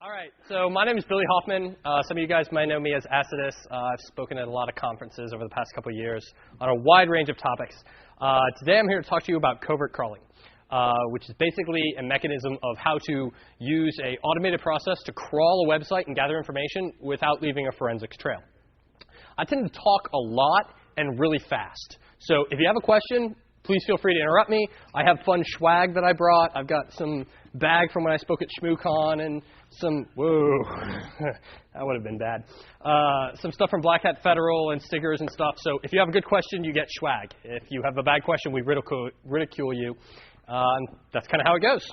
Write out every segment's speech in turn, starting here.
All right, so my name is Billy Hoffman. Some of you guys might know me as Acidus. I've spoken at a lot of conferences over the past couple of years on a wide range of topics. Today I'm here to talk to you about covert crawling, which is basically a mechanism of how to use an automated process to crawl a website and gather information without leaving a forensics trail. I tend to talk a lot and really fast. So if you have a question, please feel free to interrupt me. I have fun swag that I brought. I've got some bag from when I spoke at ShmooCon and some, whoa, that would have been bad. Some stuff from Black Hat Federal and stickers and stuff. So if you have a good question, you get swag. If you have a bad question, we ridicule you. That's kind of how it goes.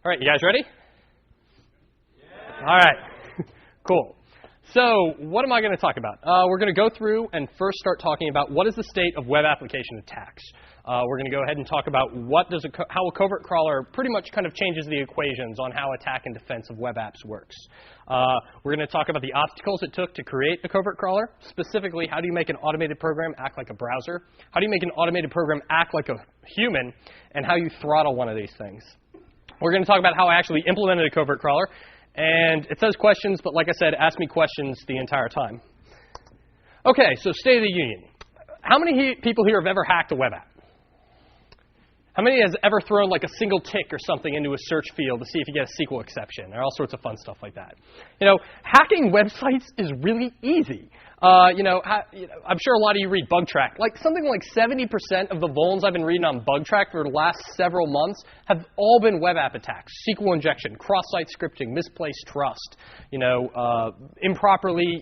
All right, you guys ready? Yeah. All right, cool. So what am I going to talk about? We're going to go through and first start talking about what is the state of web application attacks. We're going to go ahead and talk about how a covert crawler pretty much kind of changes the equations on how attack and defense of web apps works. We're going to talk about the obstacles it took to create a covert crawler. Specifically, how do you make an automated program act like a browser? How do you make an automated program act like a human? And how you throttle one of these things. We're going to talk about how I actually implemented a covert crawler. And it says questions, but like I said, ask me questions the entire time. OK, so State of the Union. How many people here have ever hacked a web app? How many has ever thrown like a single tick or something into a search field to see if you get a SQL exception, or all sorts of fun stuff like that? You know, hacking websites is really easy. I'm sure a lot of you read BugTrack. Like something like 70% of the vulns I've been reading on BugTrack for the last several months have all been web app attacks: SQL injection, cross-site scripting, misplaced trust, improperly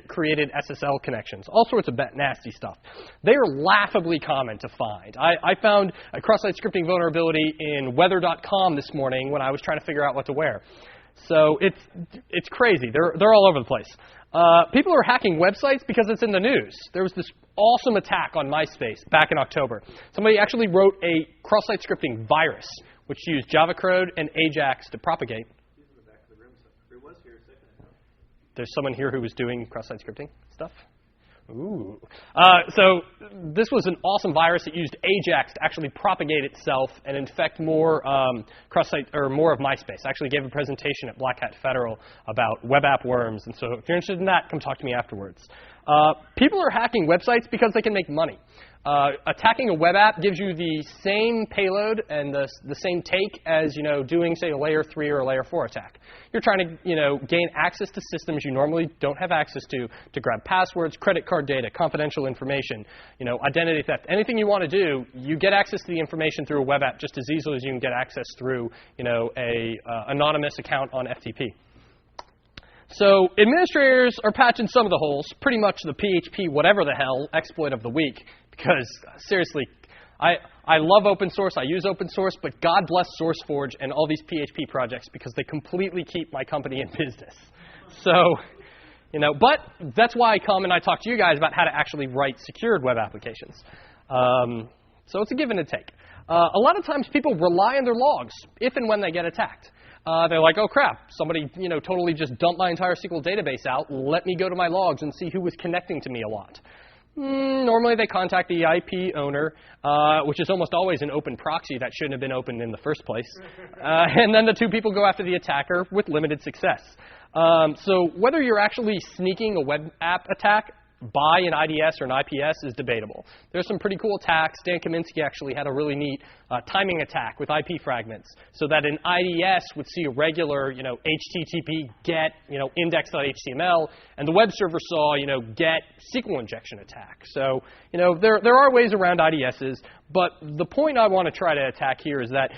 created SSL connections, all sorts of nasty stuff. They are laughably common to find. I found a cross-site scripting vulnerability in weather.com this morning when I was trying to figure out what to wear. So it's crazy. They're all over the place. People are hacking websites because it's in the news. There was this awesome attack on MySpace back in October. Somebody actually wrote a cross-site scripting virus, which used Java code and Ajax to propagate. There's someone here who was doing cross-site scripting stuff. Ooh. So this was an awesome virus that used Ajax to actually propagate itself and infect more cross-site or more of MySpace. I actually gave a presentation at Black Hat Federal about web app worms, and so if you're interested in that, come talk to me afterwards. People are hacking websites because they can make money. Attacking a web app gives you the same payload and the same take as doing, say, a layer 3 or a layer 4 attack. You're trying to gain access to systems you normally don't have access to grab passwords, credit card data, confidential information, identity theft. Anything you want to do, you get access to the information through a web app just as easily as you can get access through a anonymous account on FTP. So administrators are patching some of the holes, pretty much the PHP whatever the hell exploit of the week, because seriously, I love open source, I use open source, but God bless SourceForge and all these PHP projects because they completely keep my company in business. So, but that's why I come and I talk to you guys about how to actually write secured web applications. So it's a give and a take. A lot of times people rely on their logs if and when they get attacked. They're like, oh crap, somebody totally just dumped my entire SQL database out. Let me go to my logs and see who was connecting to me a lot. Normally they contact the IP owner, which is almost always an open proxy that shouldn't have been opened in the first place. And then the two people go after the attacker with limited success. So whether you're actually sneaking a web app attack by an IDS or an IPS is debatable. There's some pretty cool attacks. Dan Kaminsky actually had a really neat timing attack with IP fragments so that an IDS would see a regular, HTTP get, index.html, and the web server saw, get SQL injection attack. So, there are ways around IDSs, but the point I want to try to attack here is that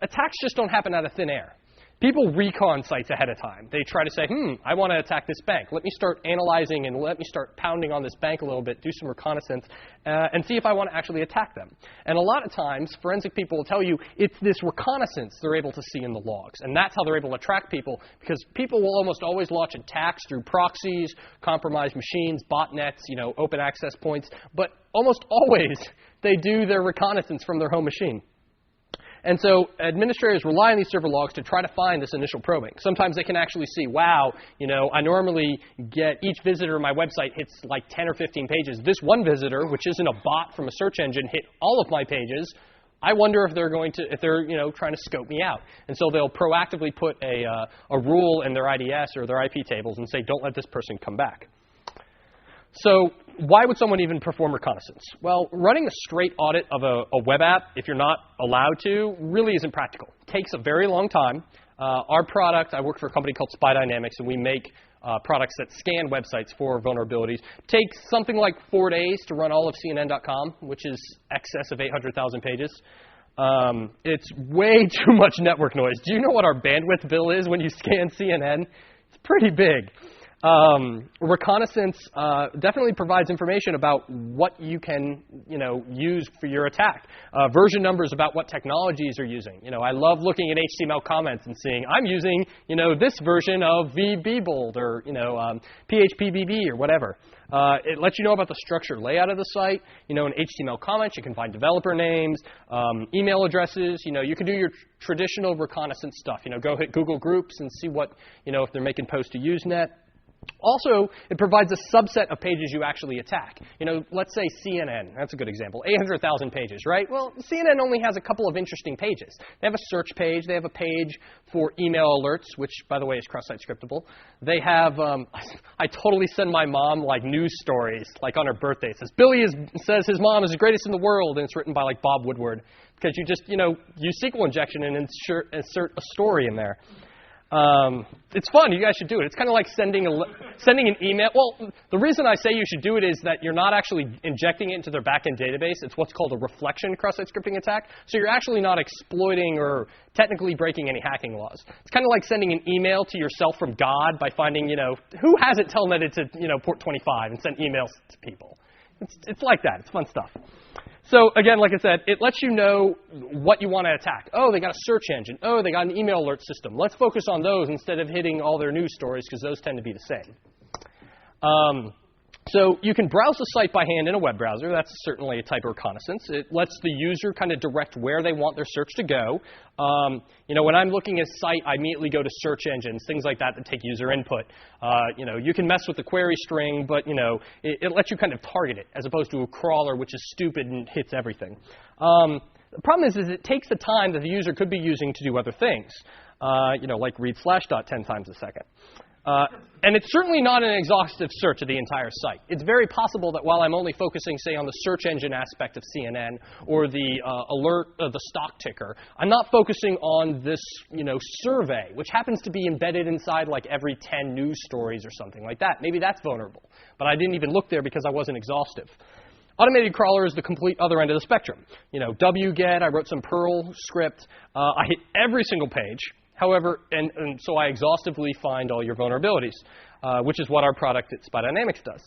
attacks just don't happen out of thin air. People recon sites ahead of time. They try to say, I want to attack this bank. Let me start analyzing and let me start pounding on this bank a little bit, do some reconnaissance, and see if I want to actually attack them. And a lot of times, forensic people will tell you it's this reconnaissance they're able to see in the logs. And that's how they're able to track people, because people will almost always launch attacks through proxies, compromised machines, botnets, open access points. But almost always, they do their reconnaissance from their home machine. And so administrators rely on these server logs to try to find this initial probing. Sometimes they can actually see, wow, I normally get each visitor to my website hits like 10 or 15 pages. This one visitor, which isn't a bot from a search engine, hit all of my pages. I wonder if they're trying to scope me out. And so they'll proactively put a rule in their IDS or their IP tables and say, don't let this person come back. So why would someone even perform reconnaissance? Well, running a straight audit of a web app, if you're not allowed to, really isn't practical. It takes a very long time. Our product, I work for a company called Spy Dynamics, and we make products that scan websites for vulnerabilities. Takes something like 4 days to run all of CNN.com, which is excess of 800,000 pages. It's way too much network noise. Do you know what our bandwidth bill is when you scan CNN? It's pretty big. Reconnaissance definitely provides information about what you can, use for your attack. Version numbers about what technologies you're using. I love looking at HTML comments and seeing I'm using, this version of VBbold or PHPBB or whatever. It lets you know about the structure layout of the site. In HTML comments, you can find developer names, email addresses. You can do your traditional reconnaissance stuff. Go hit Google Groups and see what, if they're making posts to Usenet. Also, it provides a subset of pages you actually attack. Let's say CNN. That's a good example. 800,000 pages, right? Well, CNN only has a couple of interesting pages. They have a search page. They have a page for email alerts, which, by the way, is cross-site scriptable. They have, I totally send my mom, news stories, on her birthday. It says, Billy says his mom is the greatest in the world, and it's written by, Bob Woodward. Because you just, use SQL injection and insert a story in there. It's fun. You guys should do it. It's kind of like sending an email. Well, the reason I say you should do it is that you're not actually injecting it into their backend database. It's what's called a reflection cross-site scripting attack. So you're actually not exploiting or technically breaking any hacking laws. It's kind of like sending an email to yourself from God by finding, who hasn't telnetted to, port 25 and sent emails to people. It's like that. It's fun stuff. So again, like I said, it lets you know what you want to attack. Oh, they got a search engine. Oh, they got an email alert system. Let's focus on those instead of hitting all their news stories because those tend to be the same. So you can browse the site by hand in a web browser. That's certainly a type of reconnaissance. It lets the user kind of direct where they want their search to go. When I'm looking at a site, I immediately go to search engines, things like that take user input. You can mess with the query string, but it lets you kind of target it as opposed to a crawler, which is stupid and hits everything. The problem is it takes the time that the user could be using to do other things, like read /dot 10 times a second. And it's certainly not an exhaustive search of the entire site. It's very possible that while I'm only focusing, say, on the search engine aspect of CNN or the alert of the stock ticker, I'm not focusing on this, survey, which happens to be embedded inside every 10 news stories or something like that. Maybe that's vulnerable. But I didn't even look there because I wasn't exhaustive. Automated crawler is the complete other end of the spectrum. wget, I wrote some Perl script. I hit every single page. However, and so I exhaustively find all your vulnerabilities, which is what our product at Spy Dynamics does.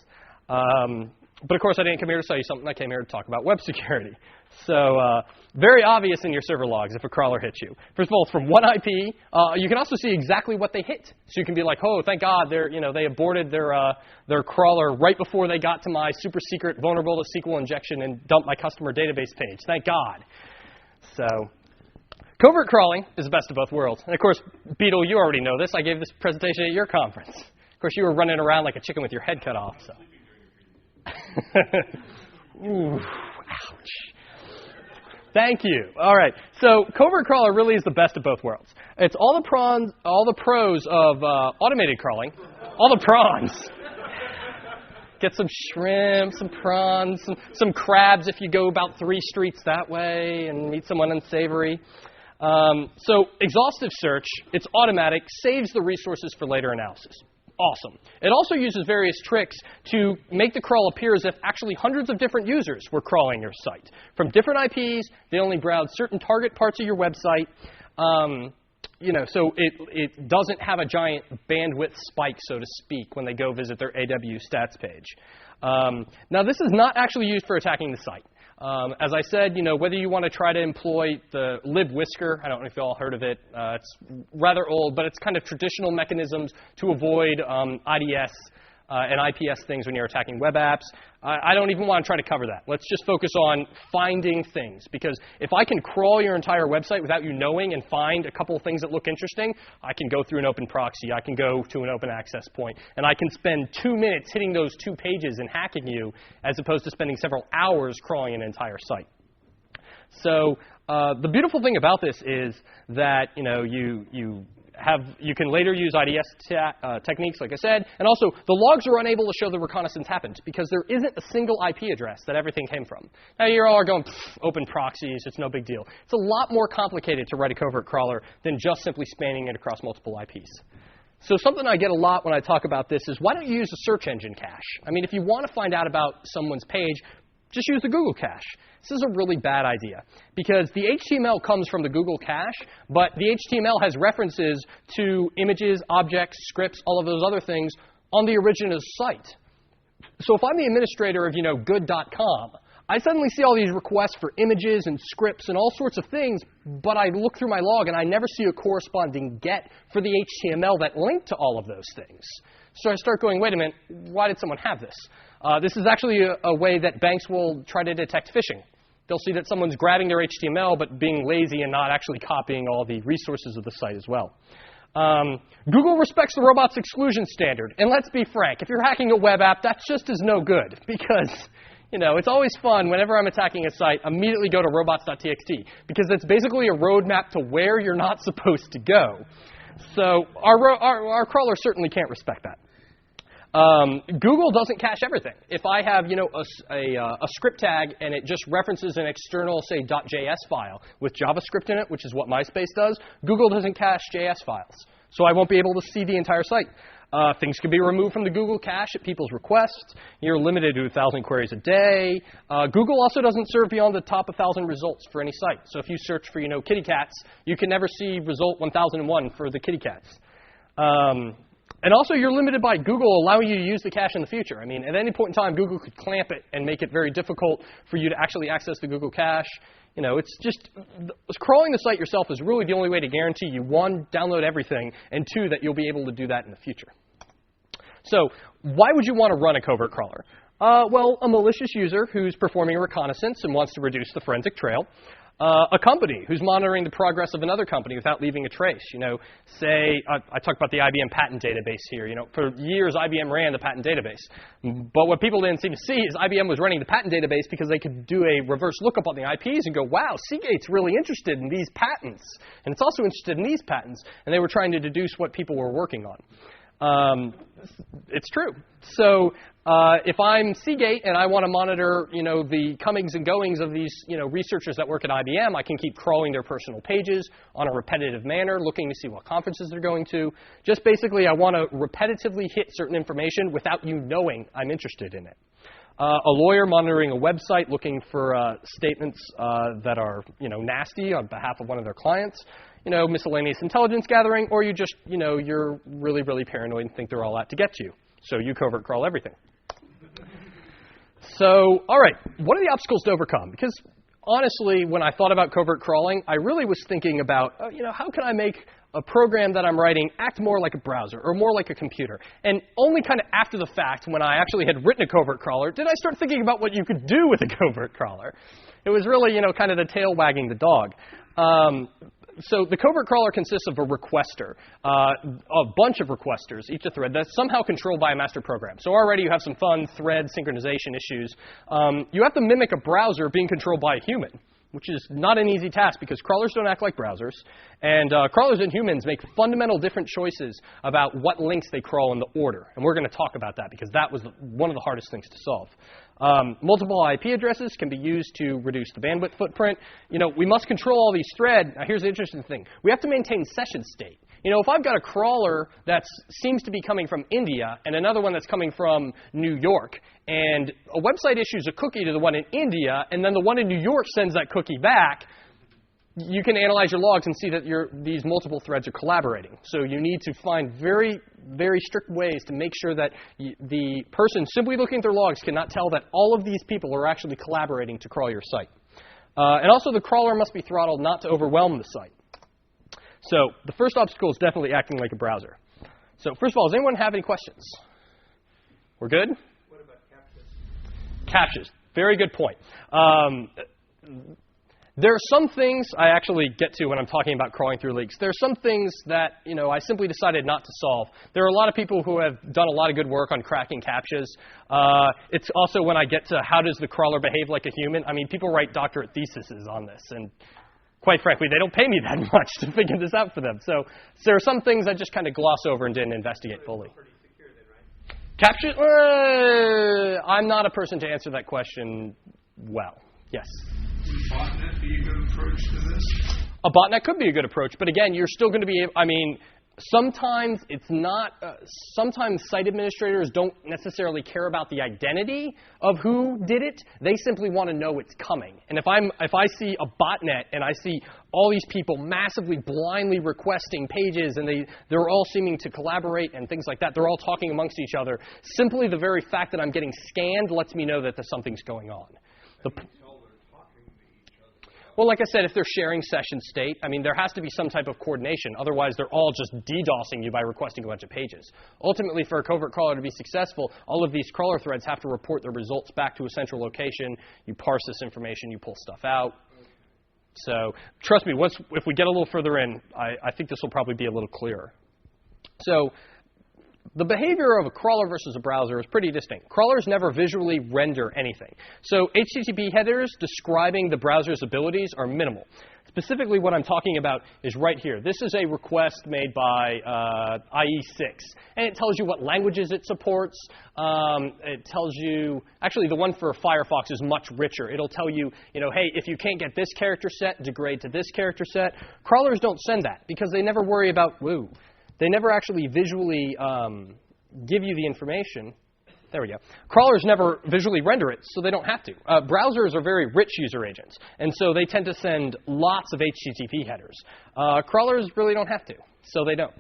But of course, I didn't come here to sell you something. I came here to talk about web security. So very obvious in your server logs if a crawler hits you. First of all, it's from one IP. You can also see exactly what they hit. So you can be like, oh, thank God, they aborted their crawler right before they got to my super secret vulnerable to SQL injection and dumped my customer database page. Thank God. So covert crawling is the best of both worlds. And of course, Beetle, you already know this. I gave this presentation at your conference. Of course, you were running around like a chicken with your head cut off. So. Ooh, ouch. Thank you. All right. So covert crawler really is the best of both worlds. It's all the pros of automated crawling. All the prawns. Get some shrimp, some prawns, some crabs if you go about 3 streets that way and meet someone unsavory. So exhaustive search, it's automatic, saves the resources for later analysis. Awesome. It also uses various tricks to make the crawl appear as if actually hundreds of different users were crawling your site. From different IPs, they only browse certain target parts of your website. So it doesn't have a giant bandwidth spike, so to speak, when they go visit their AW stats page. Now, this is not actually used for attacking the site. As I said, whether you want to try to employ the libwhisker, I don't know if you all heard of it. It's rather old, but it's kind of traditional mechanisms to avoid IDS and IPS things when you're attacking web apps. I don't even want to try to cover that. Let's just focus on finding things. Because if I can crawl your entire website without you knowing and find a couple of things that look interesting, I can go through an open proxy. I can go to an open access point. And I can spend 2 minutes hitting those 2 pages and hacking you as opposed to spending several hours crawling an entire site. So the beautiful thing about this is that you can later use IDS techniques, like I said, and also the logs are unable to show the reconnaissance happened because there isn't a single IP address that everything came from. Now you all are going, open proxies, it's no big deal. It's a lot more complicated to write a covert crawler than just simply spanning it across multiple IPs. So something I get a lot when I talk about this is, why don't you use a search engine cache? I mean, if you want to find out about someone's page, just use the Google cache. This is a really bad idea because the HTML comes from the Google cache, but the HTML has references to images, objects, scripts, all of those other things on the original site. So if I'm the administrator of, good.com, I suddenly see all these requests for images and scripts and all sorts of things, but I look through my log and I never see a corresponding get for the HTML that linked to all of those things. So I start going, wait a minute, why did someone have this? This is actually a way that banks will try to detect phishing. They'll see that someone's grabbing their HTML but being lazy and not actually copying all the resources of the site as well. Google respects the robots exclusion standard. And let's be frank, if you're hacking a web app, that's just as no good because it's always fun whenever I'm attacking a site, immediately go to robots.txt because it's basically a roadmap to where you're not supposed to go. So our crawler certainly can't respect that. Google doesn't cache everything. If I have, a script tag and it just references an external, say, .js file with JavaScript in it, which is what MySpace does, Google doesn't cache JS files. So I won't be able to see the entire site. Things can be removed from the Google cache at people's request. You're limited to 1,000 queries a day. Google also doesn't serve beyond the top 1,000 results for any site. So if you search for, kitty cats, you can never see result 1001 for the kitty cats. And also, you're limited by Google allowing you to use the cache in the future. I mean, at any point in time, Google could clamp it and make it very difficult for you to actually access the Google cache. It's just crawling the site yourself is really the only way to guarantee you, one, download everything, and two, that you'll be able to do that in the future. So why would you want to run a covert crawler? Well, a malicious user who's performing a reconnaissance and wants to reduce the forensic trail. A company who's monitoring the progress of another company without leaving a trace. Say, I talked about the IBM patent database here. For years, IBM ran the patent database. But what people didn't seem to see is IBM was running the patent database because they could do a reverse lookup on the IPs and go, wow, Seagate's really interested in these patents. And it's also interested in these patents. And they were trying to deduce what people were working on. It's true. So if I'm Seagate and I want to monitor, the comings and goings of these, researchers that work at IBM, I can keep crawling their personal pages on a repetitive manner, looking to see what conferences they're going to. Just basically, I want to repetitively hit certain information without you knowing I'm interested in it. A lawyer monitoring a website looking for statements that are, nasty on behalf of one of their clients. Miscellaneous intelligence gathering, or you just, you're really, really paranoid and think they're all out to get you. So you covert crawl everything. So, all right, what are the obstacles to overcome? Because honestly, when I thought about covert crawling, I really was thinking about, how can I make a program that I'm writing act more like a browser or more like a computer? And only kind of after the fact, when I actually had written a covert crawler, did I start thinking about what you could do with a covert crawler. It was really, kind of the tail wagging the dog. So the covert crawler consists of a requester, a bunch of requesters, each a thread, that's somehow controlled by a master program. So already you have some fun thread synchronization issues. You have to mimic a browser being controlled by a human, which is not an easy task because crawlers don't act like browsers. And crawlers and humans make fundamental different choices about what links they crawl in the order. And we're going to talk about that because that was one of the hardest things to solve. Multiple IP addresses can be used to reduce the bandwidth footprint. We must control all these threads. Now, here's the interesting thing. We have to maintain session state. If I've got a crawler that seems to be coming from India and another one that's coming from New York, and a website issues a cookie to the one in India, and then the one in New York sends that cookie back, you can analyze your logs and see that these multiple threads are collaborating. So you need to find very, very strict ways to make sure that the person simply looking at their logs cannot tell that all of these people are actually collaborating to crawl your site. And also the crawler must be throttled not to overwhelm the site. So the first obstacle is definitely acting like a browser. So first of all, does anyone have any questions? We're good? What about captchas? Captchas. Very good point. There are some things I actually get to when I'm talking about crawling through leaks. There are some things that, I simply decided not to solve. There are a lot of people who have done a lot of good work on cracking CAPTCHAs. It's also when I get to how does the crawler behave like a human. I mean, people write doctorate theses on this, and quite frankly, they don't pay me that much to figure this out for them. So there are some things I just kind of gloss over and didn't investigate fully. Pretty secure then, right? CAPTCHA, I'm not a person to answer that question well. Yes? Would botnet be a good approach to this? A botnet could be a good approach, but again, you're still going to be, sometimes it's not, sometimes site administrators don't necessarily care about the identity of who did it. They simply want to know it's coming. And if I see a botnet and I see all these people massively blindly requesting pages and they're all seeming to collaborate and things like that, they're all talking amongst each other, simply the very fact that I'm getting scanned lets me know that there's something's going on. Well, like I said, if they're sharing session state, there has to be some type of coordination. Otherwise, they're all just DDoSing you by requesting a bunch of pages. Ultimately, for a covert crawler to be successful, all of these crawler threads have to report their results back to a central location. You parse this information. You pull stuff out. So trust me, if we get a little further in, I think this will probably be a little clearer. So the behavior of a crawler versus a browser is pretty distinct. Crawlers never visually render anything. So HTTP headers describing the browser's abilities are minimal. Specifically, what I'm talking about is right here. This is a request made by IE6. And it tells you what languages it supports. It tells you, actually, the one for Firefox is much richer. It'll tell you, hey, if you can't get this character set, degrade to this character set. Crawlers don't send that because they never worry about, they never actually visually give you the information. There we go. Crawlers never visually render it, so they don't have to. Browsers are very rich user agents, and so they tend to send lots of HTTP headers. Crawlers really don't have to, so they don't.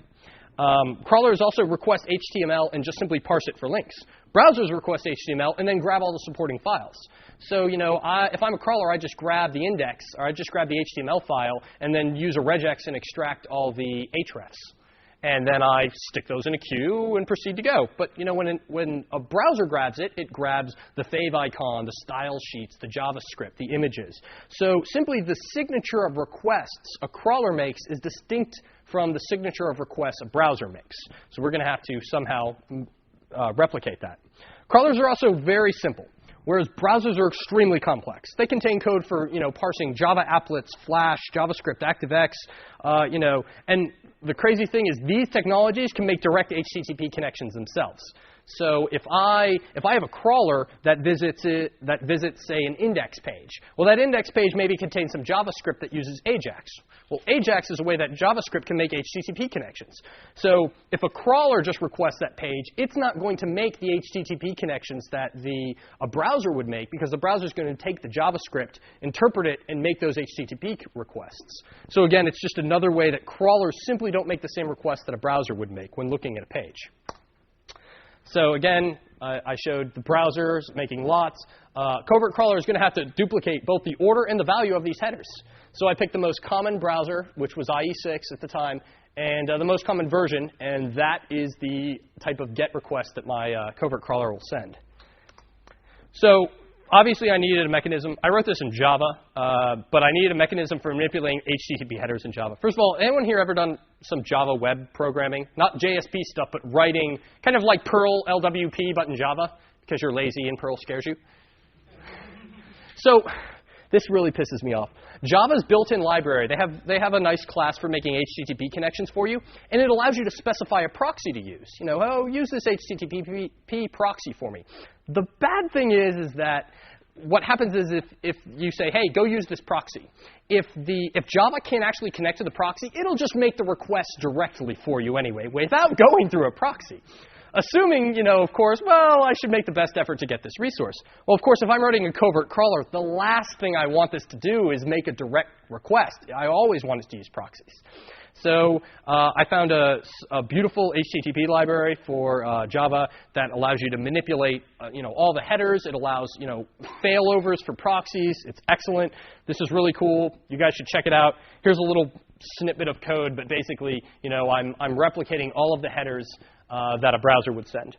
Crawlers also request HTML and just simply parse it for links. Browsers request HTML and then grab all the supporting files. So, if I'm a crawler, I just grab the index, or I just grab the HTML file, and then use a regex and extract all the hrefs. And then I stick those in a queue and proceed to go. But when a browser grabs it, it grabs the fave icon, the style sheets, the JavaScript, the images. So simply the signature of requests a crawler makes is distinct from the signature of requests a browser makes. So we're going to have to somehow replicate that. Crawlers are also very simple, whereas browsers are extremely complex. They contain code for parsing Java applets, Flash, JavaScript, ActiveX, and the crazy thing is these technologies can make direct HTTP connections themselves. So if I have a crawler that visits, say, an index page, well, that index page maybe contains some JavaScript that uses AJAX. Well, AJAX is a way that JavaScript can make HTTP connections. So if a crawler just requests that page, it's not going to make the HTTP connections that a browser would make, because the browser is going to take the JavaScript, interpret it, and make those HTTP requests. So again, it's just another way that crawlers simply don't make the same requests that a browser would make when looking at a page. So again, I showed the browsers making lots. Covert crawler is going to have to duplicate both the order and the value of these headers. So I picked the most common browser, which was IE6 at the time, and the most common version, and that is the type of GET request that my covert crawler will send. So obviously, I needed a mechanism. I wrote this in Java, but I needed a mechanism for manipulating HTTP headers in Java. First of all, anyone here ever done some Java web programming? Not JSP stuff, but writing kind of like Perl LWP, but in Java, because you're lazy and Perl scares you? So this really pisses me off. Java's built-in library, they have a nice class for making HTTP connections for you, and it allows you to specify a proxy to use. Use this HTTP proxy for me. The bad thing is that what happens is if you say, hey, go use this proxy, if Java can't actually connect to the proxy, it'll just make the request directly for you anyway, without going through a proxy. Assuming, of course, well, I should make the best effort to get this resource. Well, of course, if I'm writing a covert crawler, the last thing I want this to do is make a direct request. I always want it to use proxies. So I found a beautiful HTTP library for Java that allows you to manipulate, all the headers. It allows, failovers for proxies. It's excellent. This is really cool. You guys should check it out. Here's a little snippet of code, but basically, I'm replicating all of the headers that a browser would send.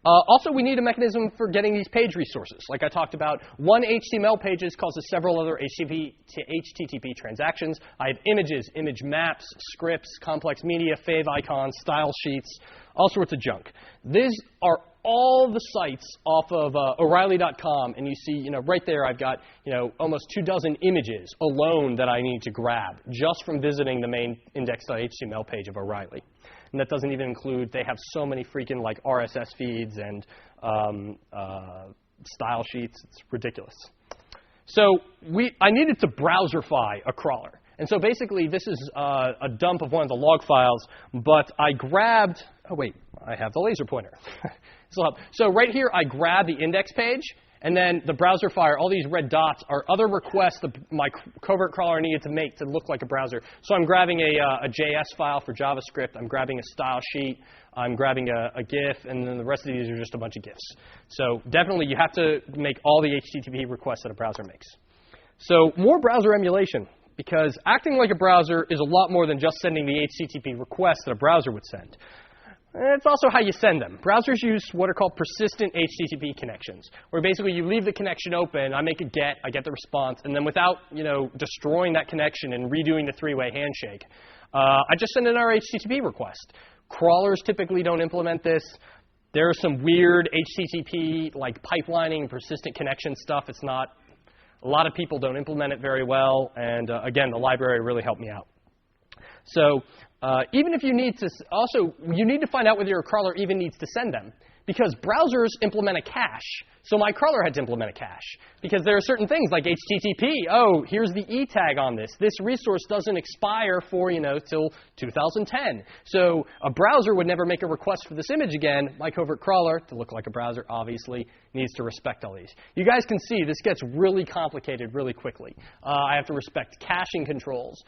Also, we need a mechanism for getting these page resources. Like I talked about, one HTML pages causes several other HTTP transactions. I have images, image maps, scripts, complex media, fav icons, style sheets, all sorts of junk. These are all the sites off of O'Reilly.com, and you see, right there I've got, almost 24 images alone that I need to grab just from visiting the main index.html page of O'Reilly. And that doesn't even include, they have so many freaking like RSS feeds and style sheets. It's ridiculous. So I needed to browserify a crawler. And so basically this is a dump of one of the log files, but I grabbed, oh wait, I have the laser pointer. So right here I grabbed the index page, and then the browser fire, all these red dots are other requests that my covert crawler needed to make to look like a browser. So I'm grabbing a JS file for JavaScript. I'm grabbing a style sheet. I'm grabbing a GIF. And then the rest of these are just a bunch of GIFs. So definitely you have to make all the HTTP requests that a browser makes. So more browser emulation, because acting like a browser is a lot more than just sending the HTTP requests that a browser would send. It's also how you send them. Browsers use what are called persistent HTTP connections, where basically you leave the connection open, I make a GET, I get the response, and then without destroying that connection and redoing the three-way handshake, I just send another HTTP request. Crawlers typically don't implement this. There are some weird HTTP like pipelining, persistent connection stuff. It's not. A lot of people don't implement it very well, and again, the library really helped me out. So even if you need to, you need to find out whether your crawler even needs to send them, because browsers implement a cache. So my crawler had to implement a cache, because there are certain things like HTTP. Oh, here's the E tag on this. This resource doesn't expire for, till 2010. So a browser would never make a request for this image again. My covert crawler, to look like a browser, obviously, needs to respect all these. You guys can see this gets really complicated really quickly. I have to respect caching controls,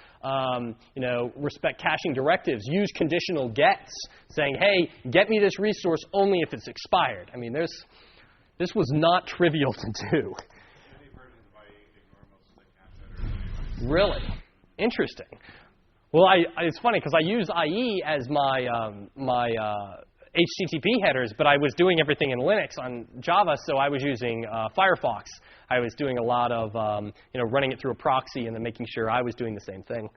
respect caching directives, use conditional gets, saying, hey, get me this resource only if it's expired. I mean, this was not trivial to do. Really? Interesting. Well, it's funny because I use IE as my HTTP headers, but I was doing everything in Linux on Java, so I was using Firefox. I was doing a lot of running it through a proxy and then making sure I was doing the same thing.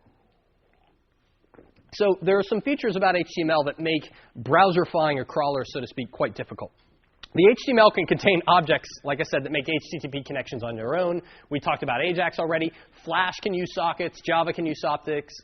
So there are some features about HTML that make browserifying a crawler, so to speak, quite difficult. The HTML can contain objects, like I said, that make HTTP connections on their own. We talked about AJAX already. Flash can use sockets. Java can use sockets.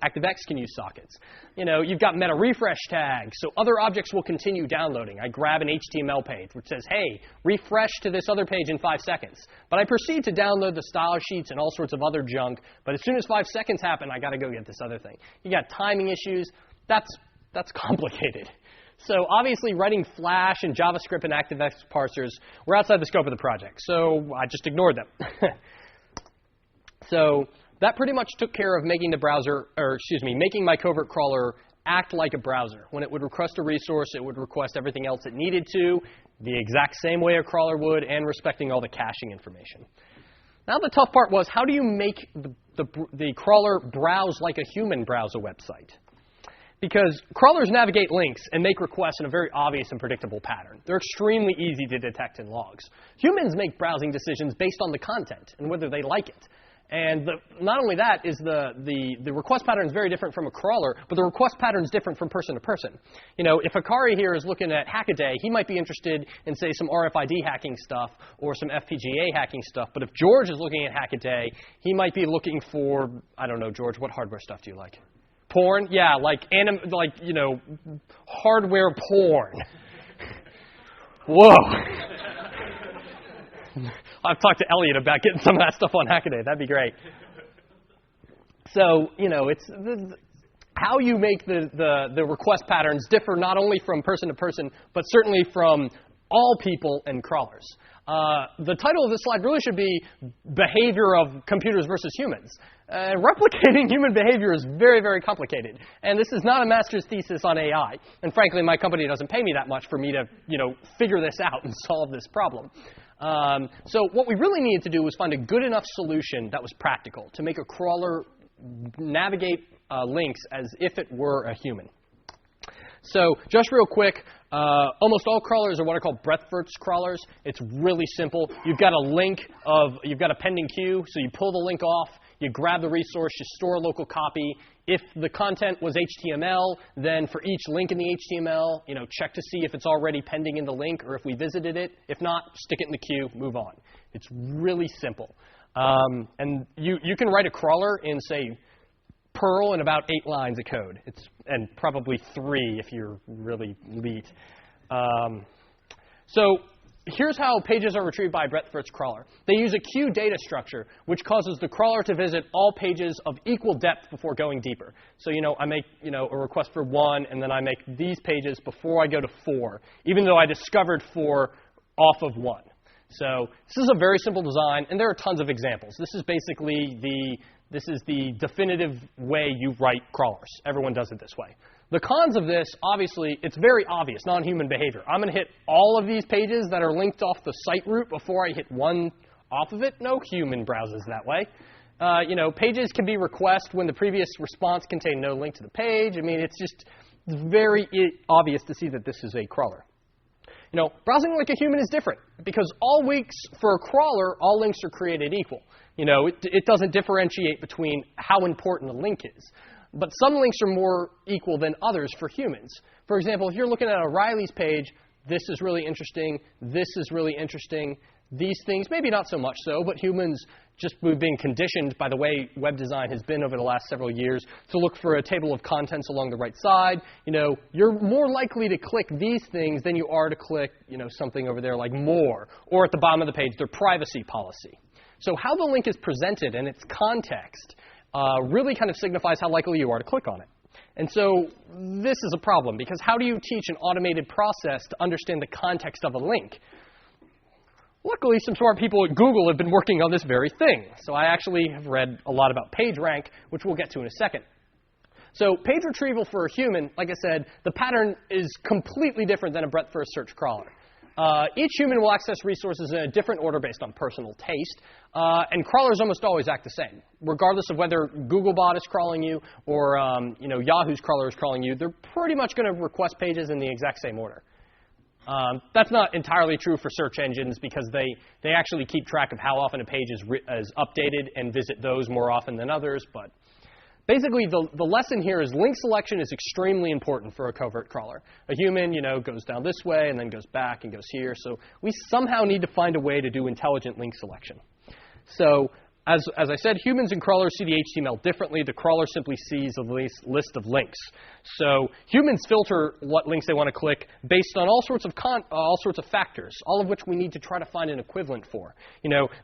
ActiveX can use sockets. You've got meta refresh tags, so other objects will continue downloading. I grab an HTML page which says, hey, refresh to this other page in 5 seconds. But I proceed to download the style sheets and all sorts of other junk. But as soon as 5 seconds happen, I got to go get this other thing. You got timing issues. That's complicated. So obviously, writing Flash and JavaScript and ActiveX parsers were outside the scope of the project, so I just ignored them. So that pretty much took care of making making my covert crawler act like a browser. When it would request a resource, it would request everything else it needed to, the exact same way a crawler would, and respecting all the caching information. Now the tough part was, how do you make the crawler browse like a human browse a website? Because crawlers navigate links and make requests in a very obvious and predictable pattern. They're extremely easy to detect in logs. Humans make browsing decisions based on the content and whether they like it. And not only that is the request pattern is very different from a crawler, but the request pattern is different from person to person. If Akari here is looking at Hackaday, he might be interested in, say, some RFID hacking stuff or some FPGA hacking stuff. But if George is looking at Hackaday, he might be looking for, I don't know, George, what hardware stuff do you like? Porn? Yeah, hardware porn. Whoa. I've talked to Elliot about getting some of that stuff on Hackaday. That'd be great. So, it's how you make the request patterns differ not only from person to person, but certainly from all people and crawlers. The title of this slide really should be Behavior of Computers versus Humans. Replicating human behavior is very, very complicated. And this is not a master's thesis on AI. And frankly, my company doesn't pay me that much for me to, figure this out and solve this problem. So what we really needed to do was find a good enough solution that was practical to make a crawler navigate links as if it were a human. So just real quick, almost all crawlers are what are called breadth-first crawlers. It's really simple. You've got a pending queue, so you pull the link off, you grab the resource, you store a local copy. If the content was HTML, then for each link in the HTML, check to see if it's already pending in the link or if we visited it. If not, stick it in the queue, move on. It's really simple. And you can write a crawler in, say, Perl in about 8 lines of code. And probably 3 if you're really elite. So here's how pages are retrieved by a breadth-first crawler. They use a queue data structure, which causes the crawler to visit all pages of equal depth before going deeper. So I make a request for 1, and then I make these pages before I go to 4, even though I discovered 4 off of 1. So this is a very simple design, and there are tons of examples. This is basically the definitive way you write crawlers. Everyone does it this way. The cons of this, obviously, it's very obvious, non-human behavior. I'm going to hit all of these pages that are linked off the site route before I hit one off of it. No human browses that way. Pages can be requested when the previous response contained no link to the page. I mean, it's just very obvious to see that this is a crawler. Browsing like a human is different because all links for a crawler, all links are created equal. It doesn't differentiate between how important a link is. But some links are more equal than others for humans. For example, if you're looking at O'Reilly's page, this is really interesting, this is really interesting. These things, maybe not so much so, but humans, we've been conditioned by the way web design has been over the last several years to look for a table of contents along the right side. You're more likely to click these things than you are to click, something over there like more, or at the bottom of the page, their privacy policy. So how the link is presented and its context really kind of signifies how likely you are to click on it. And so this is a problem, because how do you teach an automated process to understand the context of a link? Luckily, some smart people at Google have been working on this very thing. So I actually have read a lot about PageRank, which we'll get to in a second. So page retrieval for a human, like I said, the pattern is completely different than a breadth-first search crawler. Each human will access resources in a different order based on personal taste, and crawlers almost always act the same. Regardless of whether Googlebot is crawling you or Yahoo's crawler is crawling you, they're pretty much going to request pages in the exact same order. That's not entirely true for search engines because they actually keep track of how often a page is updated and visit those more often than others. But basically, the lesson here is link selection is extremely important for a covert crawler. A human, goes down this way and then goes back and goes here. So we somehow need to find a way to do intelligent link selection. So as I said, humans and crawlers see the HTML differently. The crawler simply sees a list of links. So humans filter what links they want to click based on all sorts of factors, all of which we need to try to find an equivalent for.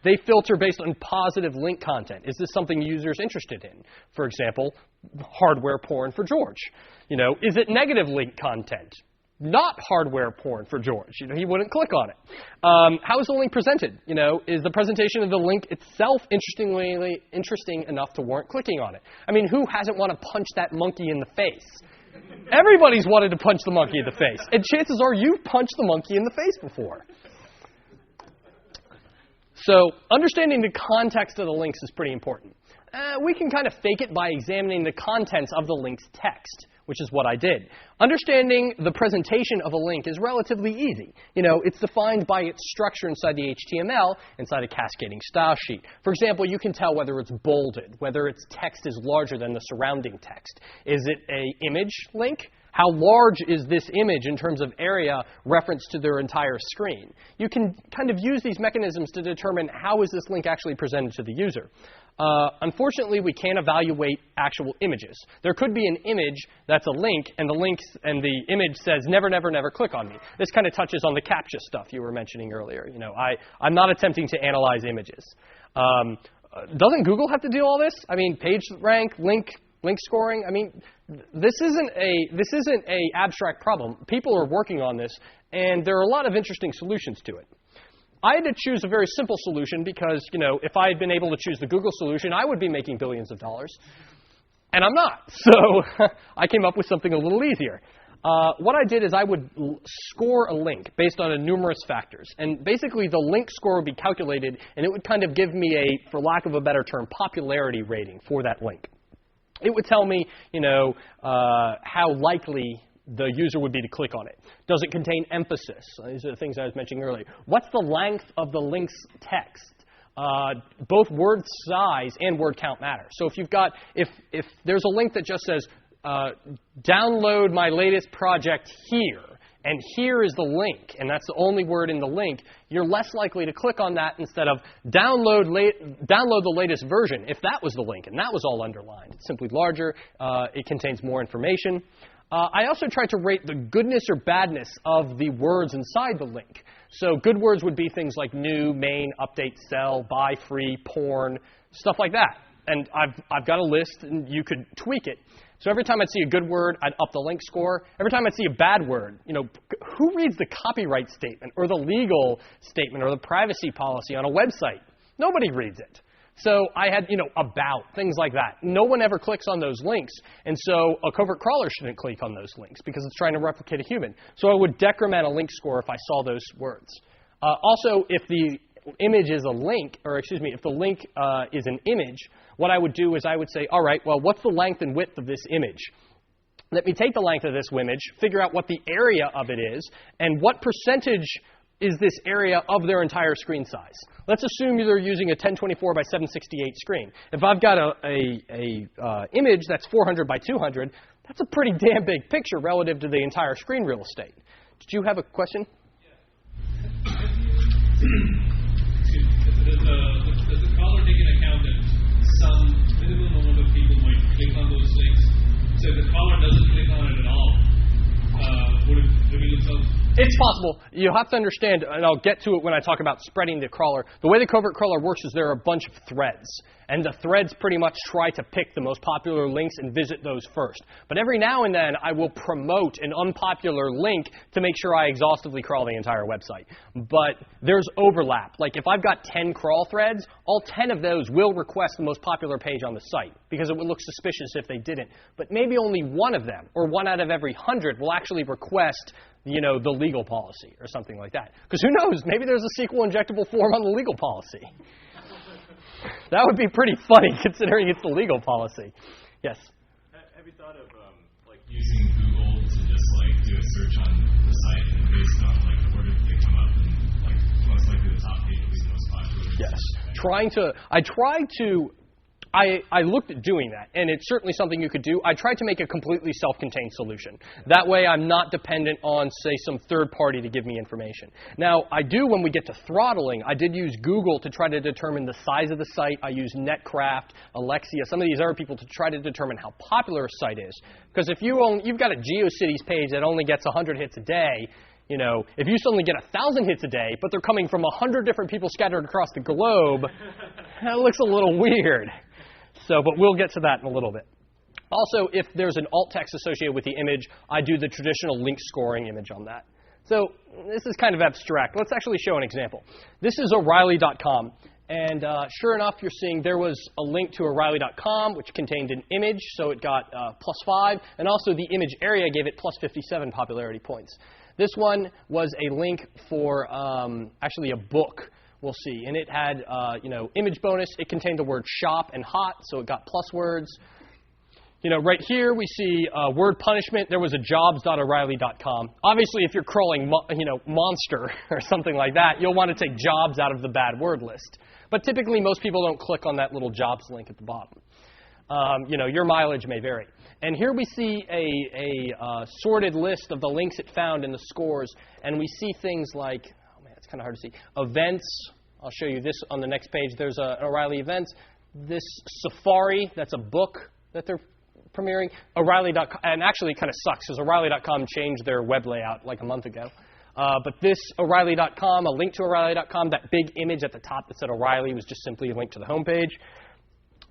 They filter based on positive link content. Is this something users interested in? For example, hardware porn for George. Is it negative link content? Not hardware porn for George. He wouldn't click on it. How is the link presented? Is the presentation of the link itself interesting enough to warrant clicking on it? I mean, who hasn't wanted to punch that monkey in the face? Everybody's wanted to punch the monkey in the face. And chances are you've punched the monkey in the face before. So understanding the context of the links is pretty important. We can kind of fake it by examining the contents of the link's text, which is what I did. Understanding the presentation of a link is relatively easy. It's defined by its structure inside the HTML, inside a cascading style sheet. For example, you can tell whether it's bolded, whether its text is larger than the surrounding text. Is it an image link? How large is this image in terms of area referenced to their entire screen? You can kind of use these mechanisms to determine how is this link actually presented to the user. Unfortunately, we can't evaluate actual images. There could be an image that's a link, and the image says, never, never, never click on me. This kind of touches on the CAPTCHA stuff you were mentioning earlier. I'm not attempting to analyze images. Doesn't Google have to do all this? I mean, PageRank, link scoring. I mean, this isn't a abstract problem. People are working on this, and there are a lot of interesting solutions to it. I had to choose a very simple solution because, if I had been able to choose the Google solution, I would be making billions of dollars. And I'm not. So I came up with something a little easier. What I did is I would score a link based on numerous factors. And basically, the link score would be calculated, and it would kind of give me a, for lack of a better term, popularity rating for that link. It would tell me, how likely the user would be to click on it. Does it contain emphasis? These are the things I was mentioning earlier. What's the length of the link's text? Both word size and word count matter. So if you've got, if there's a link that just says, download my latest project here, and here is the link, and that's the only word in the link, you're less likely to click on that instead of download the latest version, if that was the link, and that was all underlined. It's simply larger. It contains more information. I also tried to rate the goodness or badness of the words inside the link. So good words would be things like new, main, update, sell, buy, free, porn, stuff like that. And I've got a list, and you could tweak it. So every time I'd see a good word, I'd up the link score. Every time I'd see a bad word, who reads the copyright statement or the legal statement or the privacy policy on a website? Nobody reads it. So I had, about, things like that. No one ever clicks on those links. And so a covert crawler shouldn't click on those links because it's trying to replicate a human. So I would decrement a link score if I saw those words. Also, if the image is a link, if the link is an image, what I would do is I would say, all right, well, what's the length and width of this image? Let me take the length of this image, figure out what the area of it is, and what percentage is this area of their entire screen size. Let's assume they're using a 1024 by 768 screen. If I've got a image that's 400 by 200, that's a pretty damn big picture relative to the entire screen real estate. Did you have a question? Does the crawler take into account that some minimal amount of people might click on those links? So if the crawler doesn't click on it at all, would it reveal itself? It's possible. You have to understand, and I'll get to it when I talk about spreading the crawler. The way the covert crawler works is there are a bunch of threads. And the threads pretty much try to pick the most popular links and visit those first. But every now and then, I will promote an unpopular link to make sure I exhaustively crawl the entire website. But there's overlap. Like if I've got 10 crawl threads, all 10 of those will request the most popular page on the site because it would look suspicious if they didn't. But maybe only one of them, or one out of every 100, will actually request the legal policy or something like that. Because who knows? Maybe there's a SQL injectable form on the legal policy. That would be pretty funny considering it's the legal policy. Yes? Have you thought of using Google to just do a search on the site and based on the order that they come up and most likely the top page will be the most popular? Yes. I looked at doing that, and it's certainly something you could do. I tried to make a completely self-contained solution. That way I'm not dependent on, say, some third party to give me information. Now, when we get to throttling, I did use Google to try to determine the size of the site. I used Netcraft, Alexia, some of these other people to try to determine how popular a site is. Because if you've got a GeoCities page that only gets 100 hits a day, if you suddenly get 1,000 hits a day, but they're coming from 100 different people scattered across the globe, that looks a little weird. But we'll get to that in a little bit. Also, if there's an alt text associated with the image, I do the traditional link scoring image on that. So this is kind of abstract. Let's actually show an example. This is O'Reilly.com. And sure enough, you're seeing there was a link to O'Reilly.com, which contained an image, so it got +5. And also the image area gave it +57 popularity points. This one was a link for actually a book. We'll see. And it had, image bonus. It contained the word shop and hot, so it got plus words. Right here we see word punishment. There was a jobs.o'reilly.com. Obviously, if you're crawling, monster or something like that, you'll want to take jobs out of the bad word list. But typically, most people don't click on that little jobs link at the bottom. Your mileage may vary. And here we see a sorted list of the links it found in the scores, and we see things like, it's kind of hard to see. Events, I'll show you this on the next page. There's an O'Reilly events. This Safari, that's a book that they're premiering. O'Reilly.com, and actually it kind of sucks because O'Reilly.com changed their web layout like a month ago. But this O'Reilly.com, a link to O'Reilly.com, that big image at the top that said O'Reilly was just simply a link to the homepage.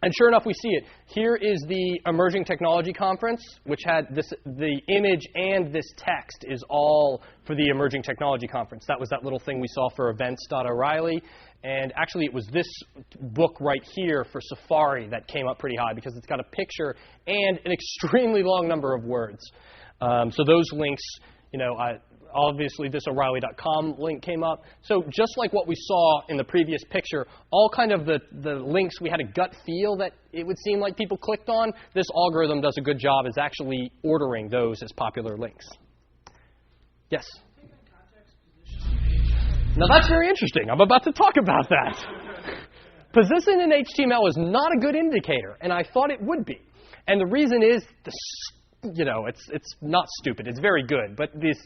And sure enough, we see it. Here is the Emerging Technology Conference, which had the image and this text is all for the Emerging Technology Conference. That was that little thing we saw for events.O'Reilly. And actually, it was this book right here for Safari that came up pretty high because it's got a picture and an extremely long number of words. So those links, obviously this O'Reilly.com link came up. So just like what we saw in the previous picture, all kind of the links we had a gut feel that it would seem like people clicked on, this algorithm does a good job as actually ordering those as popular links. Yes? Now that's very interesting. I'm about to talk about that. Position in HTML is not a good indicator, and I thought it would be. And the reason is, it's not stupid. It's very good. But this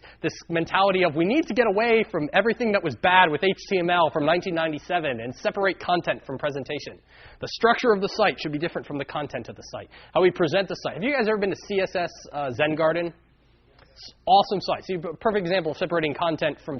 mentality of we need to get away from everything that was bad with HTML from 1997 and separate content from presentation. The structure of the site should be different from the content of the site. How we present the site. Have you guys ever been to CSS Zen Garden? Awesome site. See, perfect example of separating content from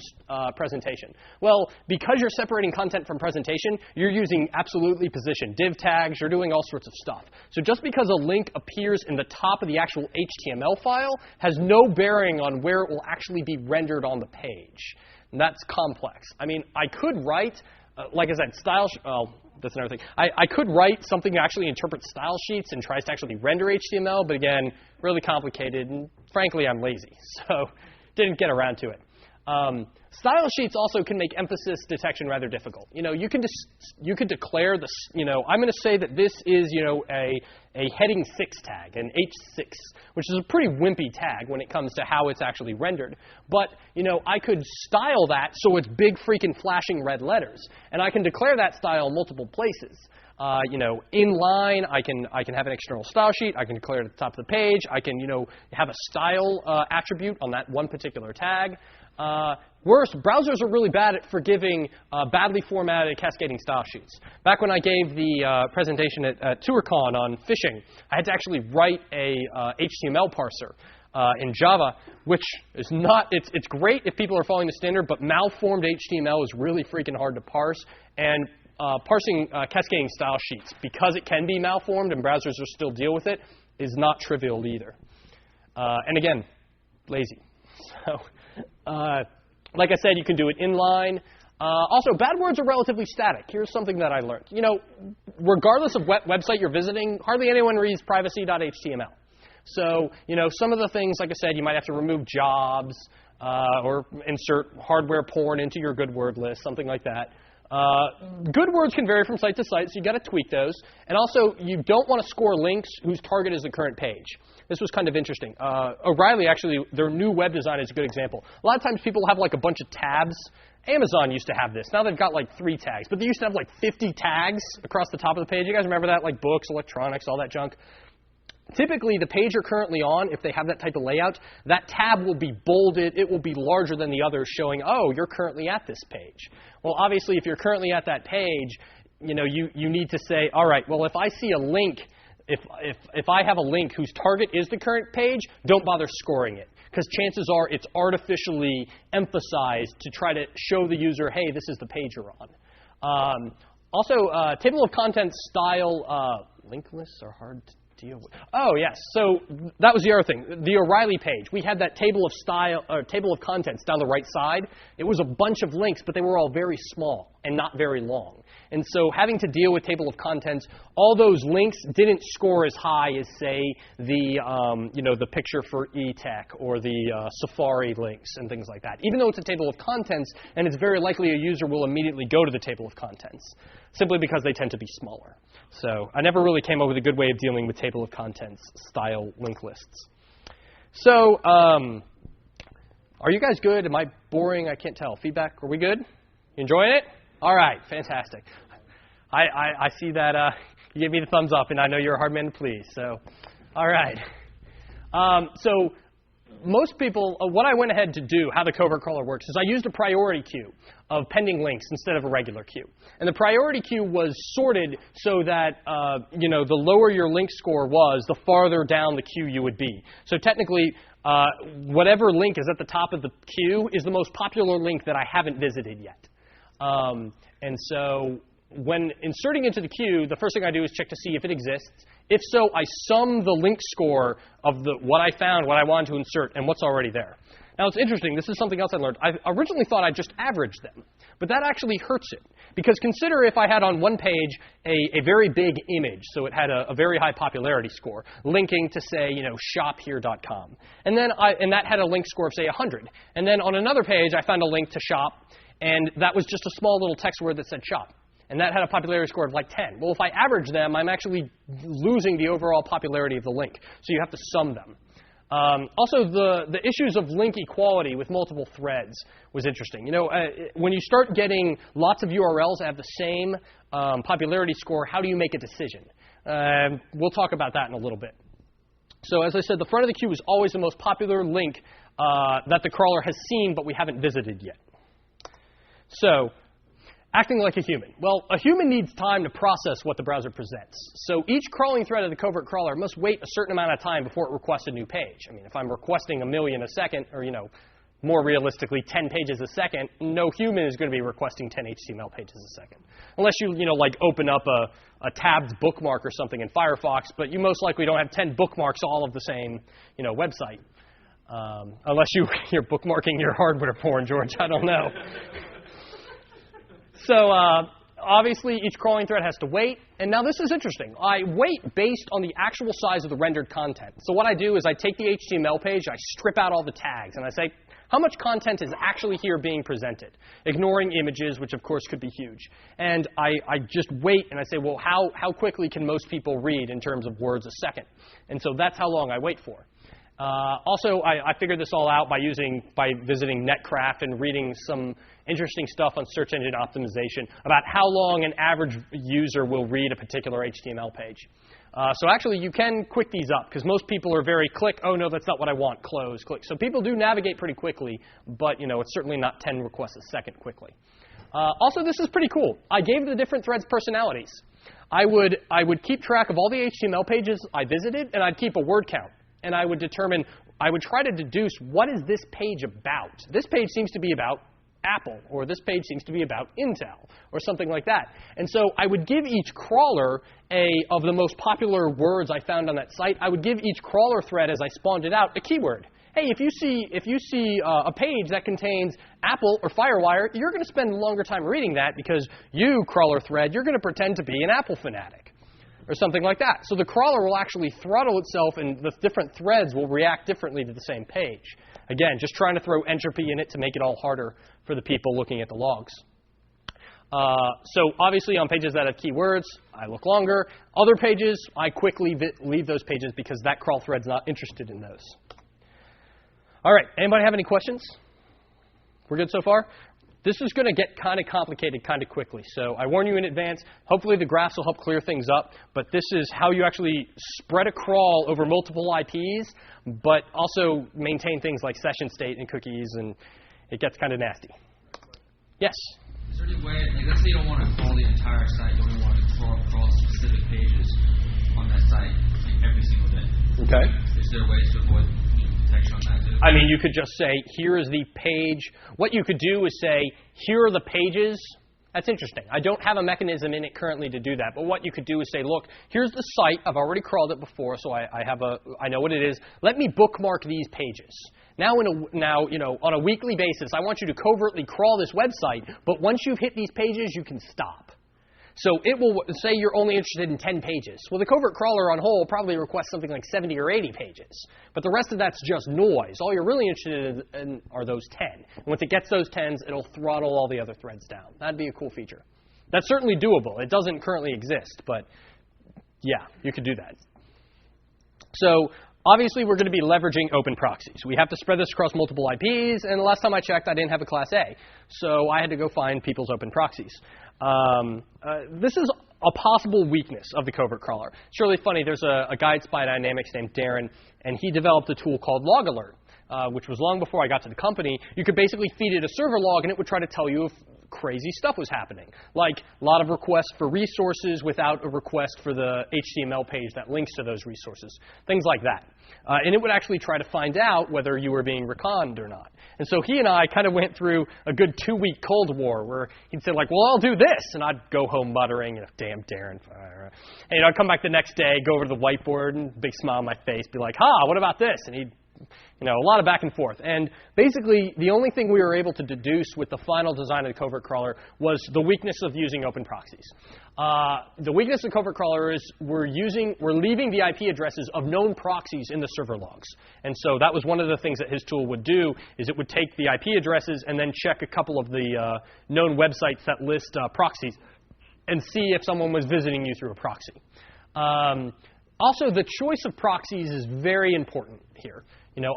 presentation. Well, because you're separating content from presentation, you're using absolutely position, div tags, you're doing all sorts of stuff. So just because a link appears in the top of the actual HTML file has no bearing on where it will actually be rendered on the page. And that's complex. I mean, I could write, like I said, that's another thing. I could write something that actually interprets style sheets and tries to actually render HTML, but again, really complicated, and frankly, I'm lazy, so didn't get around to it. Style sheets also can make emphasis detection rather difficult. You could declare this. I'm going to say that this is a heading 6 tag, an H6, which is a pretty wimpy tag when it comes to how it's actually rendered. But I could style that so it's big freaking flashing red letters, and I can declare that style in multiple places. Inline, I can have an external style sheet. I can declare it at the top of the page. I can have a style attribute on that one particular tag. Worse, browsers are really bad at forgiving badly formatted cascading style sheets. Back when I gave the presentation at TourCon on phishing, I had to actually write a HTML parser in Java, which is not, it's great if people are following the standard, but malformed HTML is really freaking hard to parse. And parsing cascading style sheets, because it can be malformed and browsers will still deal with it, is not trivial either. And again, lazy. So, like I said, you can do it inline. Also, bad words are relatively static. Here's something that I learned. Regardless of what website you're visiting, hardly anyone reads privacy.html. So, some of the things, like I said, you might have to remove jobs or insert hardware porn into your good word list, something like that. Good words can vary from site to site, so you've got to tweak those. And also, you don't want to score links whose target is the current page. This was kind of interesting. O'Reilly, actually, their new web design is a good example. A lot of times people have like a bunch of tabs. Amazon used to have this. Now they've got like 3 tags. But they used to have like 50 tags across the top of the page. You guys remember that? Like books, electronics, all that junk. Typically, the page you're currently on, if they have that type of layout, that tab will be bolded. It will be larger than the others, showing, oh, you're currently at this page. Well, obviously, if you're currently at that page, you need to say, all right, well, if I see a link, if I have a link whose target is the current page, don't bother scoring it, because chances are it's artificially emphasized to try to show the user, hey, this is the page you're on. Also, table of contents style link lists are hard to deal with. Oh, yes. So that was the other thing. The O'Reilly page, we had that table of contents down the right side. It was a bunch of links, but they were all very small and not very long. And so having to deal with table of contents, all those links didn't score as high as, say, the picture for eTech or the Safari links and things like that. Even though it's a table of contents, and it's very likely a user will immediately go to the table of contents, simply because they tend to be smaller. So I never really came up with a good way of dealing with table of contents style link lists. So are you guys good? Am I boring? I can't tell. Feedback? Are we good? You enjoying it? All right. Fantastic. I see that you gave me the thumbs up, and I know you're a hard man to please. So, all right. So most people, what I went ahead to do, how the Covert crawler works, is I used a priority queue of pending links instead of a regular queue. And the priority queue was sorted so that, the lower your link score was, the farther down the queue you would be. So technically, whatever link is at the top of the queue is the most popular link that I haven't visited yet. And so when inserting into the queue, the first thing I do is check to see if it exists. If so, I sum the link score of what I found, what I wanted to insert, and what's already there. Now, it's interesting. This is something else I learned. I originally thought I'd just average them. But that actually hurts it. Because consider if I had on one page a very big image, so it had a very high popularity score, linking to, say, shophere.com. And that had a link score of, say, 100. And then on another page, I found a link to shop, and that was just a small little text word that said shop. And that had a popularity score of like 10. Well, if I average them, I'm actually losing the overall popularity of the link. So you have to sum them. Also, the issues of link equality with multiple threads was interesting. When you start getting lots of URLs that have the same popularity score, how do you make a decision? We'll talk about that in a little bit. So as I said, the front of the queue is always the most popular link that the crawler has seen, but we haven't visited yet. So, acting like a human. Well, a human needs time to process what the browser presents. So each crawling thread of the covert crawler must wait a certain amount of time before it requests a new page. I mean, if I'm requesting 1 million a second, or, more realistically, 10 pages a second, no human is going to be requesting 10 HTML pages a second. Unless you, like open up a tabbed bookmark or something in Firefox, but you most likely don't have 10 bookmarks all of the same, website. Unless you're bookmarking your hardware porn, George. I don't know. So obviously, each crawling thread has to wait. And now this is interesting. I wait based on the actual size of the rendered content. So what I do is I take the HTML page, I strip out all the tags, and I say, how much content is actually here being presented? Ignoring images, which of course could be huge. And I just wait, and I say, well, how quickly can most people read in terms of words a second? And so that's how long I wait for. Also, I figured this all out by visiting Netcraft and reading some interesting stuff on search engine optimization about how long an average user will read a particular HTML page. So actually, you can quick these up, because most people are very click, oh, no, that's not what I want, close, click. So people do navigate pretty quickly, but it's certainly not 10 requests a second quickly. Also, this is pretty cool. I gave the different threads personalities. I would keep track of all the HTML pages I visited, and I'd keep a word count. And I would try to deduce, what is this page about? This page seems to be about Apple, or this page seems to be about Intel, or something like that. And so I would give each crawler of the most popular words I found on that site, I would give each crawler thread as I spawned it out a keyword. Hey, if you see a page that contains Apple or FireWire, you're going to spend a longer time reading that because you, crawler thread, you're going to pretend to be an Apple fanatic. Or something like that. So the crawler will actually throttle itself, and the different threads will react differently to the same page. Again, just trying to throw entropy in it to make it all harder for the people looking at the logs. So obviously on pages that have keywords, I look longer. Other pages, I quickly leave those pages because that crawl thread's not interested in those. All right, anybody have any questions? We're good so far? This is going to get kind of complicated kind of quickly, so I warn you in advance. Hopefully the graphs will help clear things up, but this is how you actually spread a crawl over multiple IPs, but also maintain things like session state and cookies, and it gets kind of nasty. Yes? Is there any way, let's say you don't want to crawl the entire site, you only want to crawl specific pages on that site every single day. Okay. Is there ways to avoid detection on that too? I mean, you could just say, here is the page. What you could do is say, here are the pages. That's interesting. I don't have a mechanism in it currently to do that. But what you could do is say, look, here's the site. I've already crawled it before, so I know what it is. Let me bookmark these pages. Now, on a weekly basis, I want you to covertly crawl this website. But once you've hit these pages, you can stop. So it will say you're only interested in 10 pages. Well, the covert crawler on whole probably requests something like 70 or 80 pages. But the rest of that's just noise. All you're really interested in are those 10. And once it gets those 10s, it'll throttle all the other threads down. That'd be a cool feature. That's certainly doable. It doesn't currently exist, but yeah, you could do that. So obviously, we're going to be leveraging open proxies. We have to spread this across multiple IPs, and the last time I checked, I didn't have a Class A. So I had to go find people's open proxies. This is a possible weakness of the covert crawler. It's really funny. There's a guy at Spy Dynamics named Darren, and he developed a tool called Log Alert, which was long before I got to the company. You could basically feed it a server log, and it would try to tell you if crazy stuff was happening, like a lot of requests for resources without a request for the HTML page that links to those resources, things like that. And it would actually try to find out whether you were being reconned or not. And so he and I kind of went through a good 2-week Cold War where he'd say, like, well, I'll do this. And I'd go home muttering, damn Darren. And I'd come back the next day, go over to the whiteboard, and big smile on my face, be like, what about this? And he'd A lot of back and forth. And basically, the only thing we were able to deduce with the final design of the covert crawler was the weakness of using open proxies. The weakness of the covert crawler is we're leaving the IP addresses of known proxies in the server logs. And so that was one of the things that his tool would do, is it would take the IP addresses and then check a couple of the known websites that list proxies and see if someone was visiting you through a proxy. Also, the choice of proxies is very important here.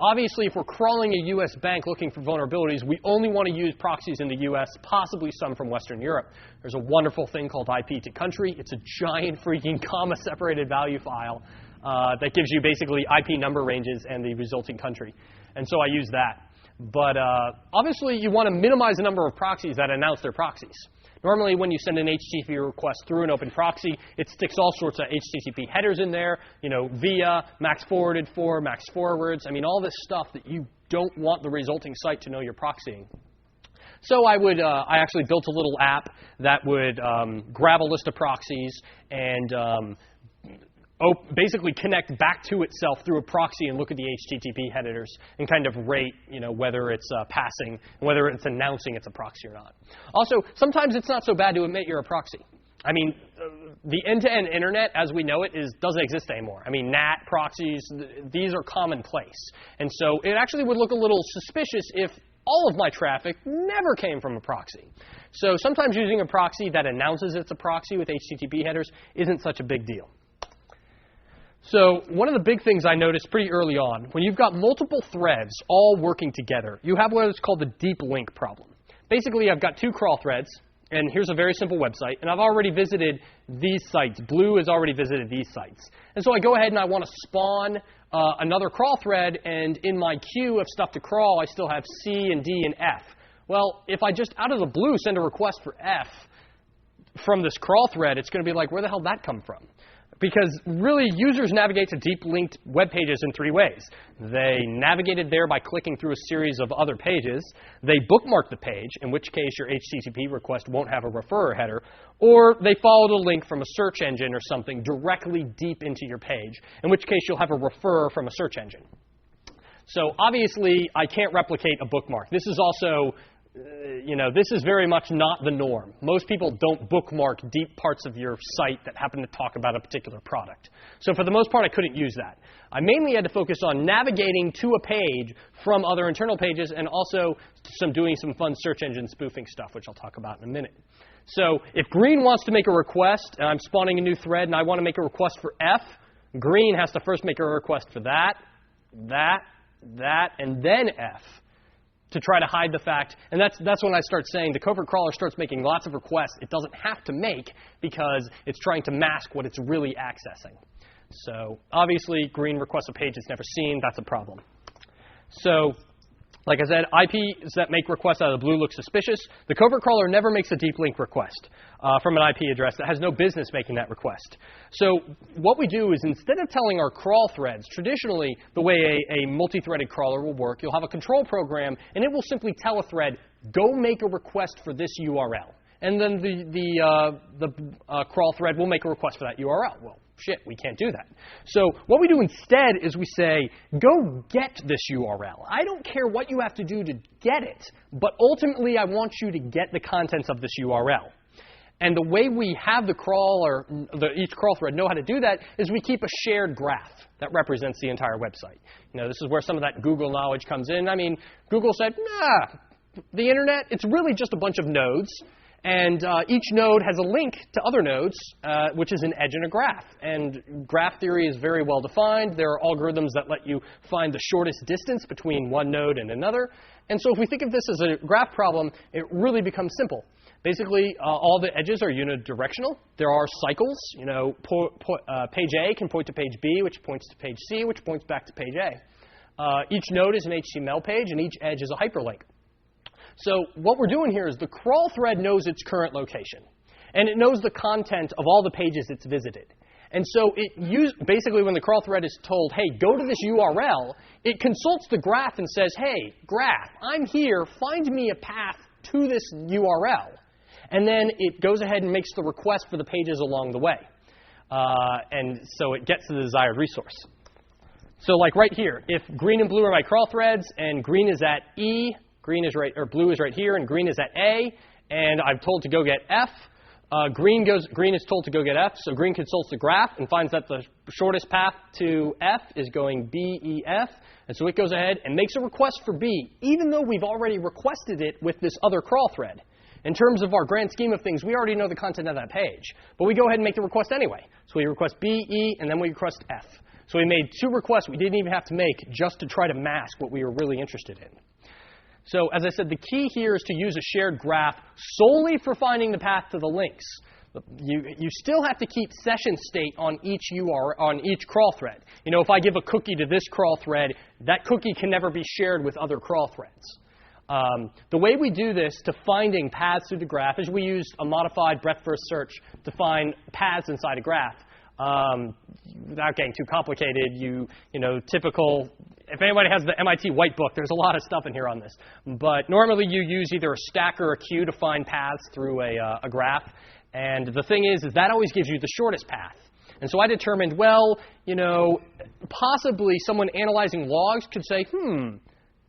Obviously, if we're crawling a U.S. bank looking for vulnerabilities, we only want to use proxies in the U.S., possibly some from Western Europe. There's a wonderful thing called IP to country. It's a giant freaking comma-separated value file that gives you basically IP number ranges and the resulting country. And so I use that. But obviously, you want to minimize the number of proxies that announce their proxies. Normally, when you send an HTTP request through an open proxy, it sticks all sorts of HTTP headers in there, via, max forwarded for, max forwards. All this stuff that you don't want the resulting site to know you're proxying. So I actually built a little app that would grab a list of proxies and basically connect back to itself through a proxy and look at the HTTP headers and kind of rate, whether it's passing and whether it's announcing it's a proxy or not. Also, sometimes it's not so bad to admit you're a proxy. The end-to-end internet, as we know it, doesn't exist anymore. NAT, proxies, these are commonplace. And so it actually would look a little suspicious if all of my traffic never came from a proxy. So sometimes using a proxy that announces it's a proxy with HTTP headers isn't such a big deal. So one of the big things I noticed pretty early on, when you've got multiple threads all working together, you have what is called the deep link problem. Basically, I've got two crawl threads, and here's a very simple website, and I've already visited these sites. Blue has already visited these sites. And so I go ahead and I want to spawn another crawl thread, and in my queue of stuff to crawl, I still have C and D and F. Well, if I just out of the blue send a request for F from this crawl thread, it's going to be like, where the hell did that come from? Because really, users navigate to deep linked web pages in three ways. They navigated there by clicking through a series of other pages. They bookmark the page, in which case your HTTP request won't have a referrer header. Or they followed a link from a search engine or something directly deep into your page, in which case you'll have a referrer from a search engine. So obviously, I can't replicate a bookmark. This is also this is very much not the norm. Most people don't bookmark deep parts of your site that happen to talk about a particular product. So for the most part, I couldn't use that. I mainly had to focus on navigating to a page from other internal pages and also doing some fun search engine spoofing stuff, which I'll talk about in a minute. So if Green wants to make a request, and I'm spawning a new thread, and I want to make a request for F, Green has to first make a request for that, and then F, to try to hide the fact. And that's when I start saying the covert crawler starts making lots of requests it doesn't have to make because it's trying to mask what it's really accessing. So obviously, Green requests a page it's never seen. That's a problem. So like I said, IPs that make requests out of the blue look suspicious. The covert crawler never makes a deep link request from an IP address that has no business making that request. So what we do is instead of telling our crawl threads, traditionally the way a multi-threaded crawler will work, you'll have a control program, and it will simply tell a thread, go make a request for this URL. And then the crawl thread will make a request for that URL. Well, shit, we can't do that. So what we do instead is we say, go get this URL. I don't care what you have to do to get it, but ultimately I want you to get the contents of this URL. And the way we have each crawl thread know how to do that is we keep a shared graph that represents the entire website. This is where some of that Google knowledge comes in. Google said, nah, the internet, it's really just a bunch of nodes. And each node has a link to other nodes, which is an edge in a graph. And graph theory is very well defined. There are algorithms that let you find the shortest distance between one node and another. And so if we think of this as a graph problem, it really becomes simple. Basically, all the edges are unidirectional. There are cycles. Page A can point to page B, which points to page C, which points back to page A. Each node is an HTML page, and each edge is a hyperlink. So what we're doing here is the crawl thread knows its current location. And it knows the content of all the pages it's visited. And so basically when the crawl thread is told, hey, go to this URL, it consults the graph and says, hey, graph, I'm here. Find me a path to this URL. And then it goes ahead and makes the request for the pages along the way. And so it gets to the desired resource. So like right here, if green and blue are my crawl threads, and green is at E, green is right, or blue is right here, and green is at A, and I'm told to go get F, green is told to go get F, so green consults the graph and finds that the shortest path to F is going B, E, F, and so it goes ahead and makes a request for B, even though we've already requested it with this other crawl thread. In terms of our grand scheme of things, we already know the content of that page, but we go ahead and make the request anyway. So we request B, E, and then we request F. So we made 2 requests we didn't even have to make just to try to mask what we were really interested in. So as I said, the key here is to use a shared graph solely for finding the path to the links. You still have to keep session state on each crawl thread. You know, if I give a cookie to this crawl thread, that cookie can never be shared with other crawl threads. The way we do this to finding paths through the graph is we use a modified breadth-first search to find paths inside a graph. Without getting too complicated, you know, typical. If anybody has the MIT White Book, there's a lot of stuff in here on this. But normally you use either a stack or a queue to find paths through a graph. And the thing is that always gives you the shortest path. And so I determined, well, you know, possibly someone analyzing logs could say,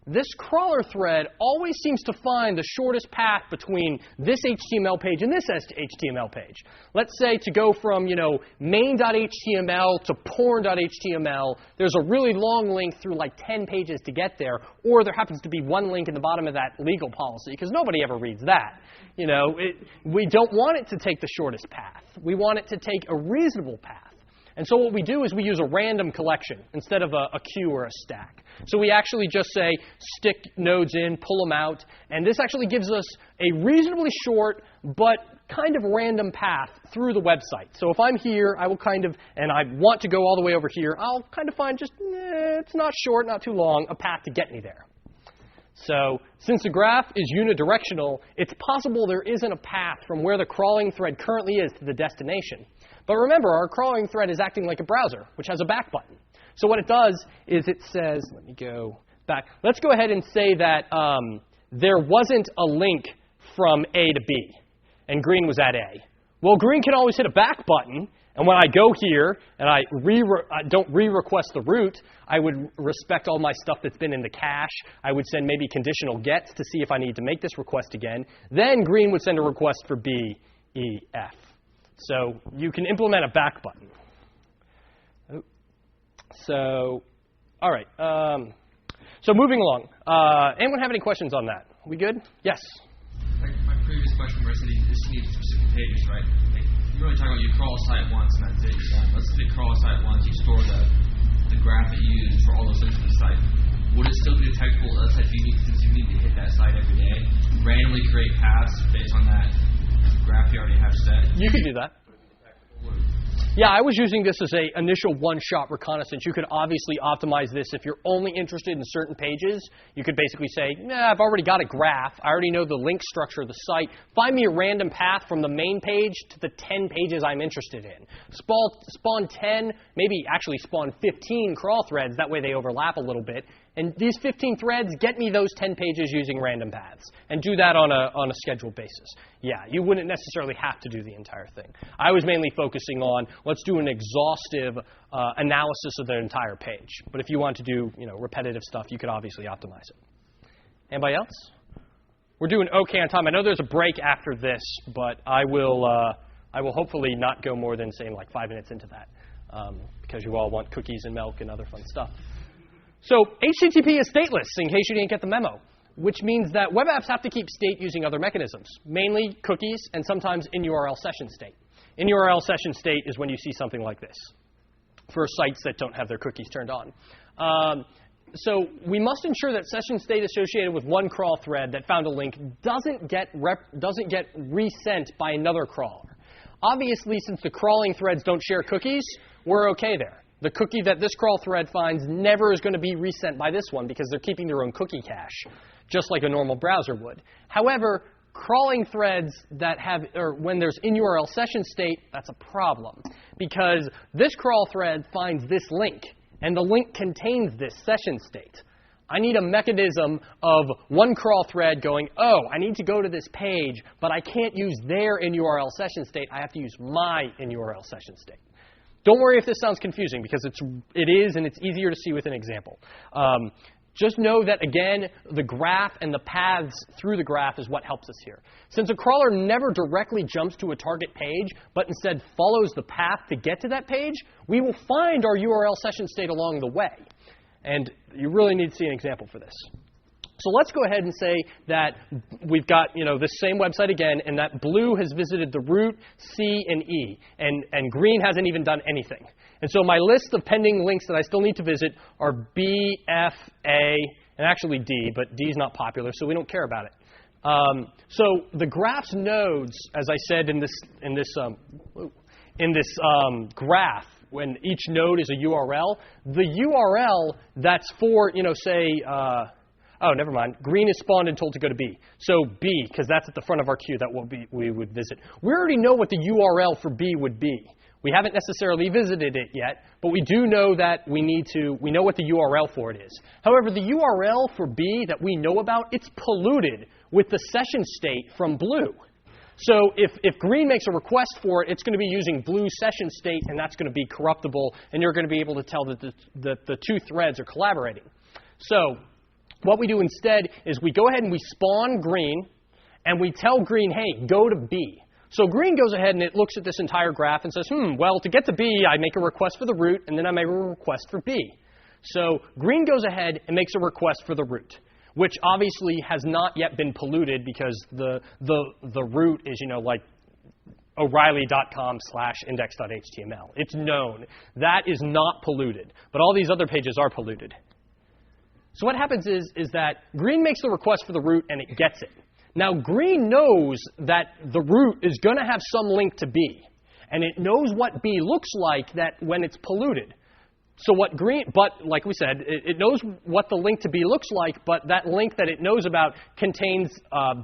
this crawler thread always seems to find the shortest path between this HTML page and this HTML page. Let's say to go from, you know, main.html to porn.html, there's a really long link through like 10 pages to get there, or there happens to be one link in the bottom of that legal policy, because nobody ever reads that. You know, we don't want it to take the shortest path. We want it to take a reasonable path. And so what we do is we use a random collection instead of a queue or a stack. So we actually just say stick nodes in, pull them out, and this actually gives us a reasonably short but kind of random path through the website. So if I'm here, I will and I want to go all the way over here, I'll kind of find just, it's not short, not too long, a path to get me there. So since the graph is unidirectional, it's possible there isn't a path from where the crawling thread currently is to the destination. But remember, our crawling thread is acting like a browser, which has a back button. So what it does is it says, let me go back. Let's go ahead and say that there wasn't a link from A to B, and green was at A. Well, green can always hit a back button, and when I go here and I don't re-request the root, I would respect all my stuff that's been in the cache. I would send maybe conditional gets to see if I need to make this request again. Then green would send a request for B, E, F. So you can implement a back button. So, all right. So moving along. Anyone have any questions on that? Are we good? Yes? Like my previous question where I said you just need specific pages, right? Like, you're really talking about you crawl a site once and that's it. Let's say you crawl a site once, you store the graph that you use for all those links to the site. Would it still be detectable since you need to hit that site every day? Randomly create paths based on that graph you already have set? You could do that. Yeah, I was using this as an initial one-shot reconnaissance. You could obviously optimize this if you're only interested in certain pages. You could basically say, I've already got a graph. I already know the link structure of the site. Find me a random path from the main page to the 10 pages I'm interested in. Spawn 10, maybe actually spawn 15 crawl threads. That way they overlap a little bit. And these 15 threads get me those 10 pages using random paths. And do that on a scheduled basis. Yeah, you wouldn't necessarily have to do the entire thing. I was mainly focusing on, let's do an exhaustive analysis of the entire page. But if you want to do repetitive stuff, you could obviously optimize it. Anybody else? We're doing OK on time. I know there's a break after this, but I will hopefully not go more than, say, like 5 minutes into that, because you all want cookies and milk and other fun stuff. So HTTP is stateless, in case you didn't get the memo, which means that web apps have to keep state using other mechanisms, mainly cookies and sometimes in URL session state. In URL session state is when you see something like this for sites that don't have their cookies turned on. So we must ensure that session state associated with one crawl thread that found a link doesn't get resent by another crawler. Obviously, since the crawling threads don't share cookies, we're OK there. The cookie that this crawl thread finds never is going to be resent by this one because they're keeping their own cookie cache, just like a normal browser would. However, crawling threads that have, or when there's in URL session state, that's a problem because this crawl thread finds this link, and the link contains this session state. I need a mechanism of one crawl thread going, I need to go to this page, but I can't use their in URL session state. I have to use my in URL session state. Don't worry if this sounds confusing, because it is, and it's easier to see with an example. Just know that, again, the graph and the paths through the graph is what helps us here. Since a crawler never directly jumps to a target page, but instead follows the path to get to that page, we will find our URL session state along the way. And you really need to see an example for this. So let's go ahead and say that we've got this same website again, and that blue has visited the root, C, and E, and green hasn't even done anything. And so my list of pending links that I still need to visit are B, F, A, and actually D, but D is not popular, so we don't care about it. So the graph's nodes, as I said in this graph, when each node is a URL, the URL that's for say. Oh, never mind. Green is spawned and told to go to B. So B, because that's at the front of our queue that we would visit. We already know what the URL for B would be. We haven't necessarily visited it yet, but we do know that we know what the URL for it is. However, the URL for B that we know about, it's polluted with the session state from blue. So if green makes a request for it, it's going to be using blue session state, and that's going to be corruptible, and you're going to be able to tell that the two threads are collaborating. So what we do instead is we go ahead and we spawn green, and we tell green, hey, go to B. So green goes ahead and it looks at this entire graph and says, well, to get to B, I make a request for the root, and then I make a request for B. So green goes ahead and makes a request for the root, which obviously has not yet been polluted because the root is, like O'Reilly.com/index.html. It's known. That is not polluted, but all these other pages are polluted. So what happens is that green makes the request for the root, and it gets it. Now, green knows that the root is going to have some link to B, and it knows what B looks like that when it's polluted. So but like we said, it knows what the link to B looks like, but that link that it knows about contains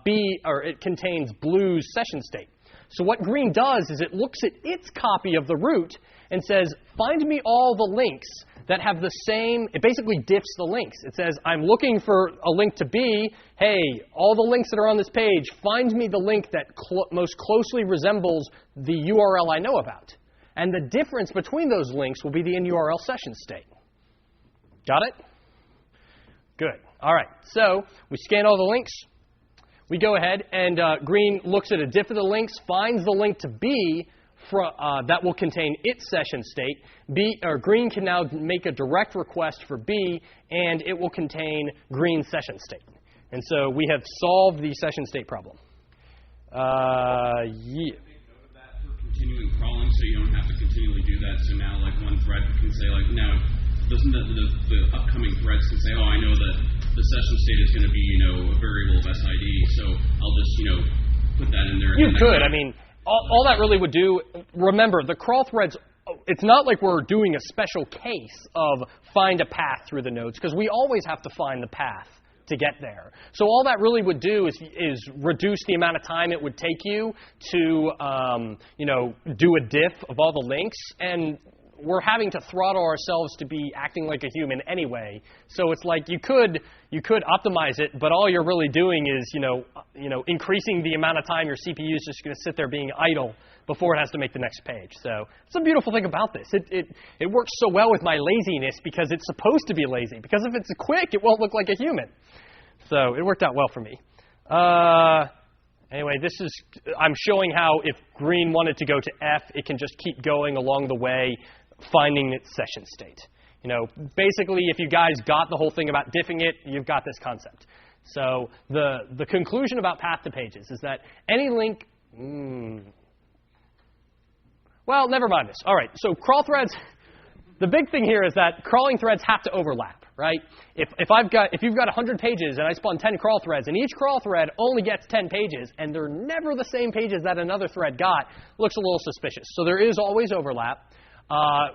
it contains blue's session state. So what green does is it looks at its copy of the root and says, find me all the links that have the same, it basically diffs the links. It says, I'm looking for a link to B. Hey, all the links that are on this page, find me the link that most closely resembles the URL I know about. And the difference between those links will be the in-URL session state. Got it? Good. All right. So we scan all the links. We go ahead, and green looks at a diff of the links, finds the link to B that will contain its session state. Green can now make a direct request for B, and it will contain green's session state. And so we have solved the session state problem. Yeah. Continuing crawling, so you don't have to continually do that. So now, like, one thread can say, like, now, doesn't the upcoming threads can say, oh, I know that the session state is going to be, a variable of SID, so I'll just, put that in there. You could. I mean, all that really would do, remember, the crawl threads, it's not like we're doing a special case of find a path through the nodes, because we always have to find the path to get there. So all that really would do is reduce the amount of time it would take you to, do a diff of all the links, and we're having to throttle ourselves to be acting like a human anyway. So it's like you could optimize it, but all you're really doing is, increasing the amount of time your CPU is just going to sit there being idle before it has to make the next page. So it's a beautiful thing about this. It works so well with my laziness because it's supposed to be lazy. Because if it's quick, it won't look like a human. So it worked out well for me. Anyway, I'm showing how if green wanted to go to F, it can just keep going along the way, finding its session state. Basically, if you guys got the whole thing about diffing it, you've got this concept. So the conclusion about path to pages is that any link... Well, never mind this. All right, so crawl threads, the big thing here is that crawling threads have to overlap, right? If you've got 100 pages and I spawn 10 crawl threads, and each crawl thread only gets 10 pages, and they're never the same pages that another thread got, looks a little suspicious. So there is always overlap.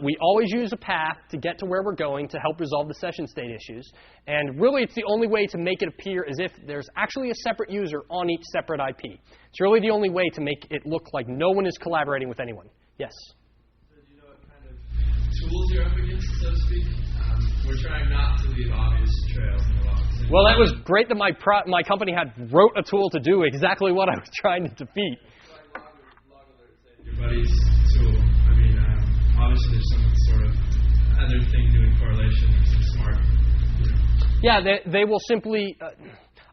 We always use a path to get to where we're going to help resolve the session state issues. And really, it's the only way to make it appear as if there's actually a separate user on each separate IP. It's really the only way to make it look like no one is collaborating with anyone. Yes? So do you know what kind of tools you're up against, so to speak? We're trying not to leave obvious trails in the log. Well, that was great that my company wrote a tool to do exactly what I was trying to defeat. It's like log alerts and your buddy's tool. I mean, obviously there's some sort of other thing doing correlation or some smart. Yeah, they will simply.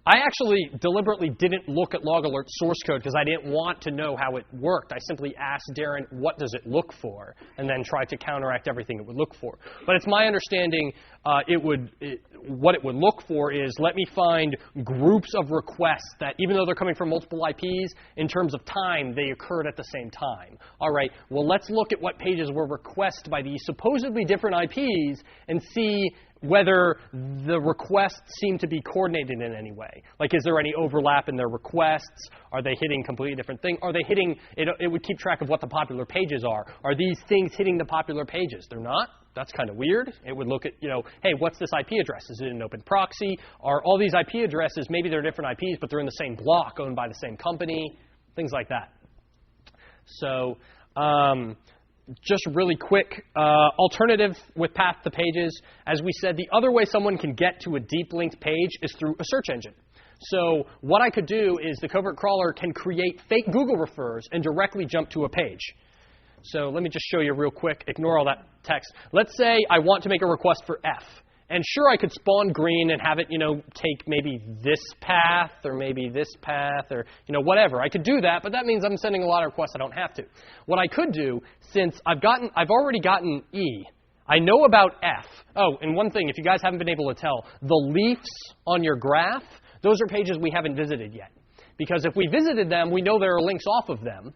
I actually deliberately didn't look at log alert source code because I didn't want to know how it worked. I simply asked Darren, what does it look for? And then tried to counteract everything it would look for. But it's my understanding what it would look for is, let me find groups of requests that, even though they're coming from multiple IPs, in terms of time, they occurred at the same time. All right, well, let's look at what pages were requested by these supposedly different IPs and see whether the requests seem to be coordinated in any way. Like, is there any overlap in their requests? Are they hitting completely different things? Are they hitting, it would keep track of what the popular pages are. Are these things hitting the popular pages? They're not. That's kind of weird. It would look at, hey, what's this IP address? Is it an open proxy? Are all these IP addresses, maybe they're different IPs, but they're in the same block owned by the same company? Things like that. So, just really quick, alternative with path to pages. As we said, the other way someone can get to a deep linked page is through a search engine. So what I could do is the Covert crawler can create fake Google refers and directly jump to a page. So let me just show you real quick. Ignore all that text. Let's say I want to make a request for F. And sure, I could spawn green and have it, take maybe this path or maybe this path or, whatever. I could do that, but that means I'm sending a lot of requests I don't have to. What I could do, since I've already gotten E, I know about F. Oh, and one thing, if you guys haven't been able to tell, the leafs on your graph, those are pages we haven't visited yet. Because if we visited them, we know there are links off of them,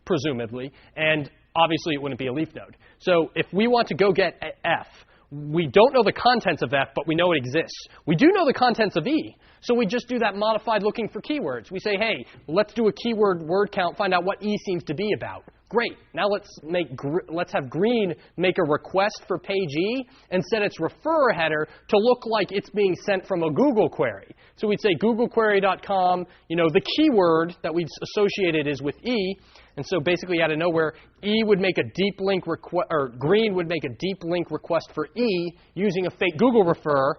presumably, and obviously it wouldn't be a leaf node. So if we want to go get F, we don't know the contents of F, but we know it exists. We do know the contents of E, so we just do that modified looking for keywords. We say, hey, let's do a keyword word count, find out what E seems to be about. Great. Now let's have green make a request for page E and set its refer header to look like it's being sent from a Google query. So we'd say googlequery.com, the keyword that we've associated is with E. And so basically out of nowhere, E would make a deep link request, or green would make a deep link request for E using a fake Google refer,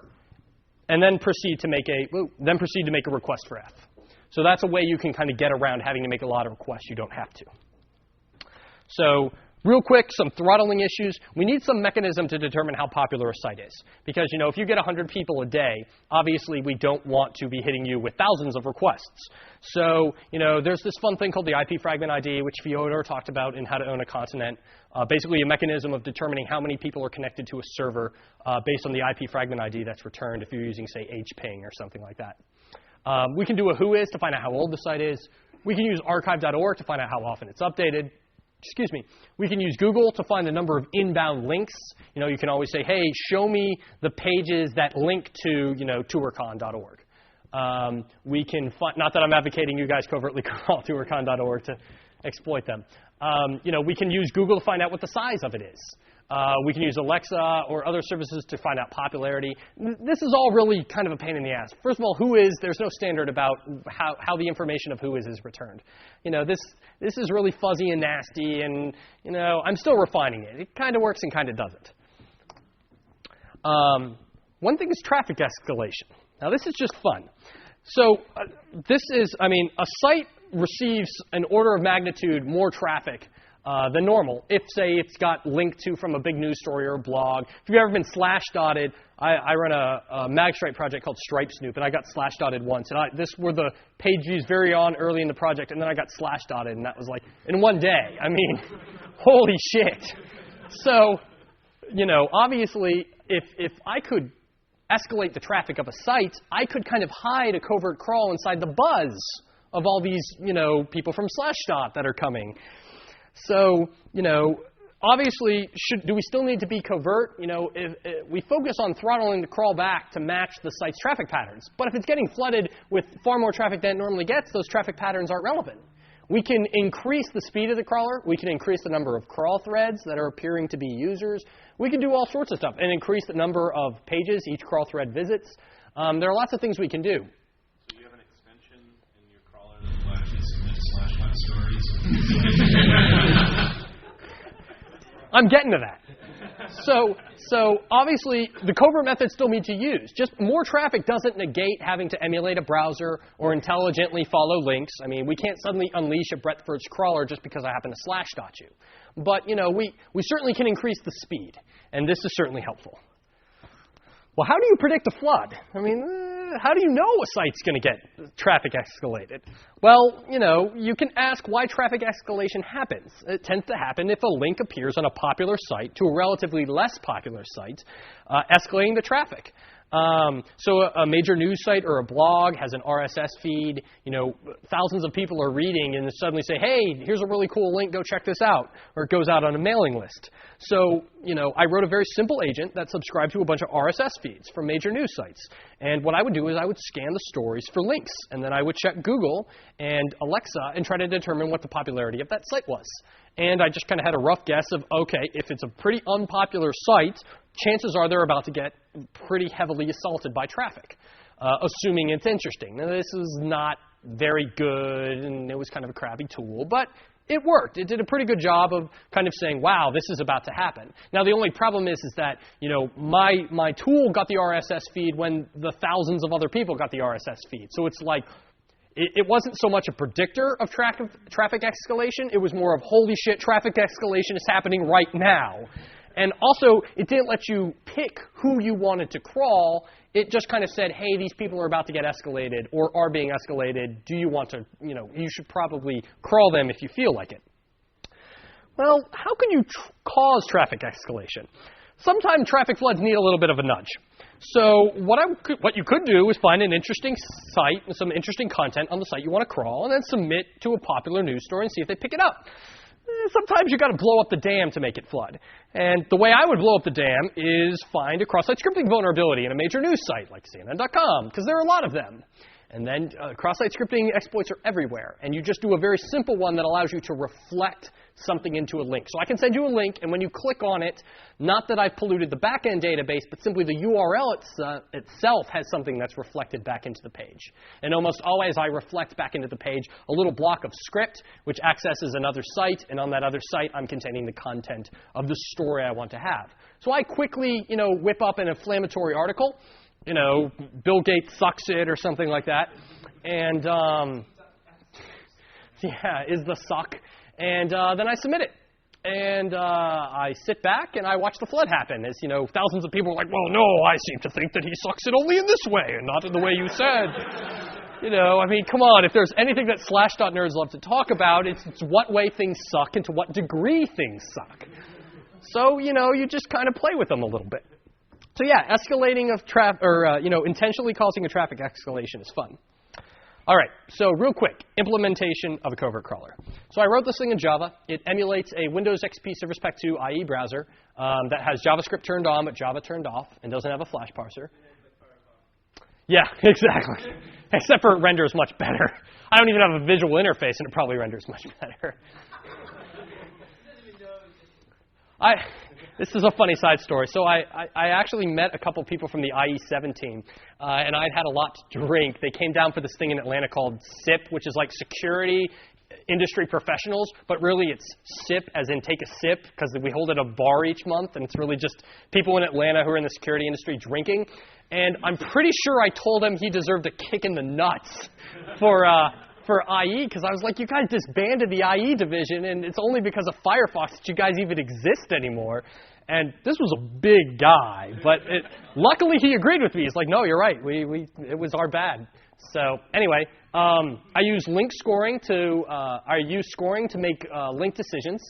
and then proceed to make a request for F. So that's a way you can kind of get around having to make a lot of requests. You don't have to. So real quick, some throttling issues. We need some mechanism to determine how popular a site is. Because, if you get 100 people a day, obviously we don't want to be hitting you with thousands of requests. So, there's this fun thing called the IP fragment ID, which Fyodor talked about in How to Own a Continent. Basically a mechanism of determining how many people are connected to a server based on the IP fragment ID that's returned if you're using, say, hping or something like that. We can do a whois to find out how old the site is. We can use archive.org to find out how often it's updated. Excuse me. We can use Google to find the number of inbound links. You can always say, hey, show me the pages that link to, tourcon.org. We can find, not that I'm advocating you guys covertly call tourcon.org to exploit them. We can use Google to find out what the size of it is. We can use Alexa or other services to find out popularity. This is all really kind of a pain in the ass. First of all, there's no standard about how the information of whois is returned. This is really fuzzy and nasty, and I'm still refining it. It kind of works and kind of doesn't. One thing is traffic escalation. Now, this is just fun. So a site receives an order of magnitude more traffic than normal if, say, it's got linked to from a big news story or a blog. If you've ever been slash-dotted, I run a magstripe project called Stripe Snoop, and I got slash-dotted once. And this were the page views very early in the project, and then I got slash-dotted, and that was like in one day. Holy shit. So, obviously, if I could escalate the traffic of a site, I could kind of hide a covert crawl inside the buzz of all these, people from Slashdot that are coming. So, obviously, do we still need to be covert? If we focus on throttling the crawl back to match the site's traffic patterns. But if it's getting flooded with far more traffic than it normally gets, those traffic patterns aren't relevant. We can increase the speed of the crawler. We can increase the number of crawl threads that are appearing to be users. We can do all sorts of stuff and increase the number of pages each crawl thread visits. There are lots of things we can do. So you have an extension in your crawler that will actually submit slash stories? I'm getting to that. So obviously, the covert methods still need to use. Just more traffic doesn't negate having to emulate a browser or intelligently follow links. We can't suddenly unleash a breadth-first crawler just because I happen to slash dot you. but we certainly can increase the speed, and this is certainly helpful. Well, how do you predict a flood? I mean, how do you know a site's going to get traffic escalated? Well, you can ask why traffic escalation happens. It tends to happen if a link appears on a popular site to a relatively less popular site, escalating the traffic. So a major news site or a blog has an RSS feed, thousands of people are reading and suddenly say, hey, here's a really cool link, go check this out, or it goes out on a mailing list. So, I wrote a very simple agent that subscribed to a bunch of RSS feeds from major news sites. And what I would do is I would scan the stories for links, and then I would check Google and Alexa and try to determine what the popularity of that site was. And I just kind of had a rough guess of, okay, if it's a pretty unpopular site, chances are they're about to get pretty heavily assaulted by traffic, assuming it's interesting. Now, this is not very good, and it was kind of a crappy tool, but it worked. It did a pretty good job of kind of saying, wow, this is about to happen. Now, the only problem is that, my tool got the RSS feed when the thousands of other people got the RSS feed. So it's like, it wasn't so much a predictor of traffic escalation. It was more of, holy shit, traffic escalation is happening right now. And also, it didn't let you pick who you wanted to crawl. It just kind of said, hey, these people are about to get escalated or are being escalated. Do you want to, you should probably crawl them if you feel like it. Well, how can you cause traffic escalation? Sometimes traffic floods need a little bit of a nudge. So what you could do is find an interesting site and some interesting content on the site you want to crawl and then submit to a popular news story and see if they pick it up. Sometimes you've got to blow up the dam to make it flood. And the way I would blow up the dam is find a cross-site scripting vulnerability in a major news site like CNN.com, because there are a lot of them. And then cross-site scripting exploits are everywhere. And you just do a very simple one that allows you to reflect something into a link. So I can send you a link, and when you click on it, not that I've polluted the back-end database, but simply the URL itself has something that's reflected back into the page. And almost always I reflect back into the page a little block of script, which accesses another site, and on that other site I'm containing the content of the story I want to have. So I quickly, whip up an inflammatory article, Bill Gates sucks it or something like that. And, is the suck. And then I submit it. And I sit back and I watch the flood happen. As, thousands of people are like, well, no, I seem to think that he sucks it only in this way and not in the way you said. Come on. If there's anything that Slash.nerds love to talk about, it's what way things suck and to what degree things suck. So, you just kind of play with them a little bit. So yeah, escalating of traffic, or intentionally causing a traffic escalation is fun. All right, so real quick, implementation of a covert crawler. So I wrote this thing in Java. It emulates a Windows XP Service Pack 2 IE browser that has JavaScript turned on but Java turned off and doesn't have a Flash parser. Yeah, exactly. Except for it renders much better. I don't even have a visual interface and it probably renders much better. This is a funny side story. So I actually met a couple people from the IE7 team, and I'd had a lot to drink. They came down for this thing in Atlanta called SIP, which is like Security Industry Professionals, but really it's SIP as in take a sip, because we hold it at a bar each month, and it's really just people in Atlanta who are in the security industry drinking. And I'm pretty sure I told him he deserved a kick in the nuts for IE, because I was like, you guys disbanded the IE division, and it's only because of Firefox that you guys even exist anymore. And this was a big guy, but luckily he agreed with me. He's like, no, you're right. It was our bad. So anyway, I use link scoring to make link decisions.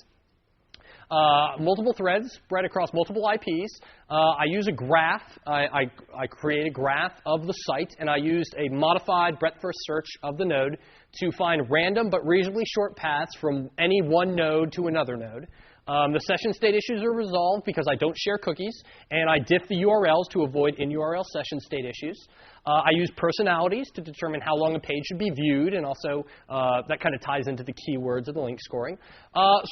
Multiple threads spread across multiple IPs. I use a graph. I create a graph of the site, and I used a modified breadth-first search of the node to find random but reasonably short paths from any one node to another node. The session state issues are resolved because I don't share cookies, and I diff the URLs to avoid in-URL session state issues. I use personalities to determine how long a page should be viewed, and also that kind of ties into the keywords of the link scoring.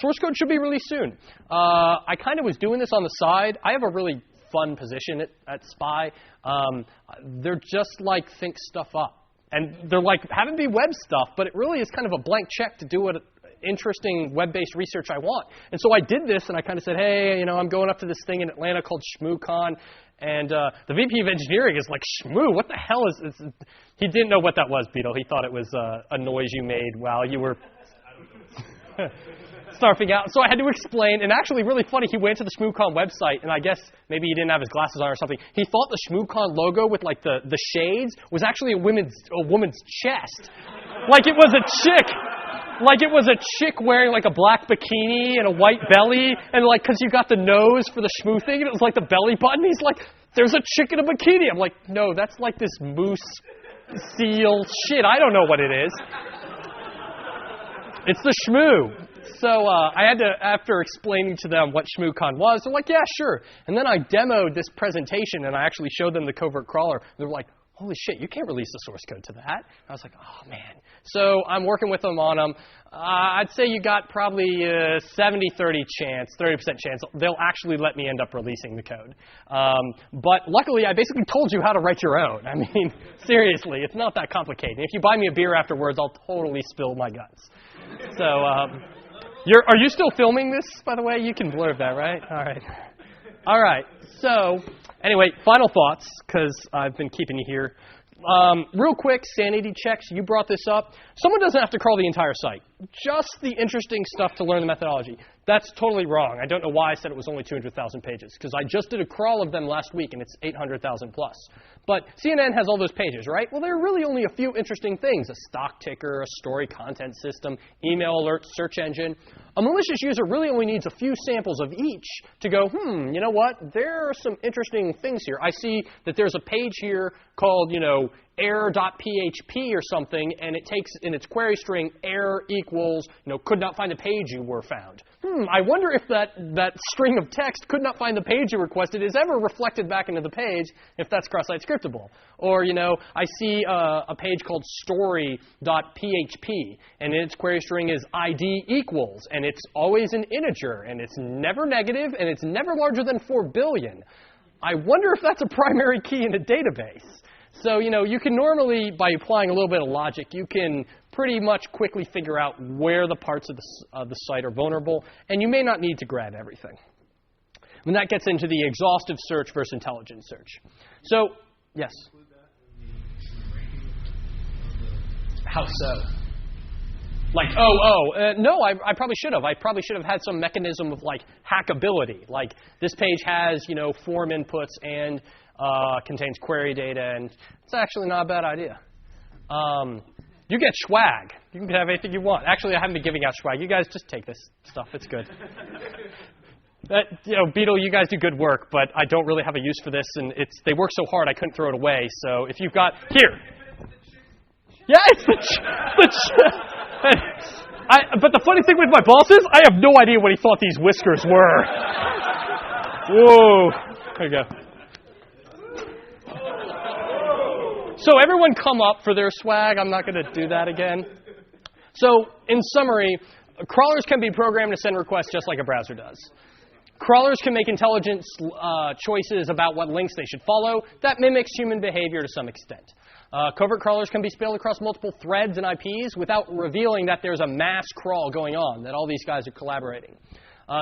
Source code should be released soon. I kind of was doing this on the side. I have a really fun position at SPY. They're just like think stuff up. And they're like, have it be web stuff, but it really is kind of a blank check to do what interesting web-based research I want. And so I did this, and I kind of said, hey, I'm going up to this thing in Atlanta called ShmooCon, and the VP of engineering is like, Shmoo, what the hell is this? He didn't know what that was, Beetle. He thought it was a noise you made while you were... snarfing out. So I had to explain, and actually really funny, he went to the ShmooCon website, and I guess maybe he didn't have his glasses on or something. He thought the ShmooCon logo with like the shades was actually a woman's chest. Like it was a chick. Like it was a chick wearing like a black bikini and a white belly, and like because you got the nose for the shmoo thing, and it was like the belly button. He's like, there's a chick in a bikini. I'm like, no, that's like this moose seal shit. I don't know what it is. It's the shmoo. So I had to, after explaining to them what ShmooCon was, they're like, yeah, sure. And then I demoed this presentation, and I actually showed them the Covert crawler. They were like, holy shit, you can't release the source code to that. I was like, oh, man. So I'm working with them on them. I'd say you got probably 70-30 chance, 30% chance they'll actually let me end up releasing the code. But luckily, I basically told you how to write your own. I mean, seriously, it's not that complicated. If you buy me a beer afterwards, I'll totally spill my guts. So are you still filming this, by the way? You can blurb that, right? All right. So anyway, final thoughts, because I've been keeping you here. Real quick, sanity checks. You brought this up. Someone doesn't have to crawl the entire site. Just the interesting stuff to learn the methodology. That's totally wrong. I don't know why I said it was only 200,000 pages, because I just did a crawl of them last week, and it's 800,000 plus. But CNN has all those pages, right? Well, there are really only a few interesting things. A stock ticker, a story content system, email alerts, search engine. A malicious user really only needs a few samples of each to go, you know what? There are some interesting things here. I see that there's a page here called, error.php or something, and it takes in its query string error equals, could not find the page you were found. I wonder if that string of text could not find the page you requested is ever reflected back into the page if that's cross-site scriptable. Or, I see a page called story.php, and its query string is ID equals, and it's always an integer, and it's never negative, and it's never larger than 4 billion. I wonder if that's a primary key in a database. So, you can normally, by applying a little bit of logic, you can pretty much quickly figure out where the parts of the site are vulnerable, and you may not need to grab everything. And that gets into the exhaustive search versus intelligent search. So, yes? How so? Like, no, I probably should have. I probably should have had some mechanism of, hackability. Like, this page has, form inputs and contains query data, and it's actually not a bad idea. You get swag. You can have anything you want. Actually, I haven't been giving out swag. You guys just take this stuff. It's good. Beetle, you guys do good work, but I don't really have a use for this, and they work so hard I couldn't throw it away. So if you've got here, yeah, it's but the funny thing with my boss is I have no idea what he thought these whiskers were. Whoa, there you go. So everyone come up for their swag. I'm not going to do that again. So in summary, crawlers can be programmed to send requests just like a browser does. Crawlers can make intelligent choices about what links they should follow. That mimics human behavior to some extent. Covert crawlers can be spilled across multiple threads and IPs without revealing that there's a mass crawl going on, that all these guys are collaborating.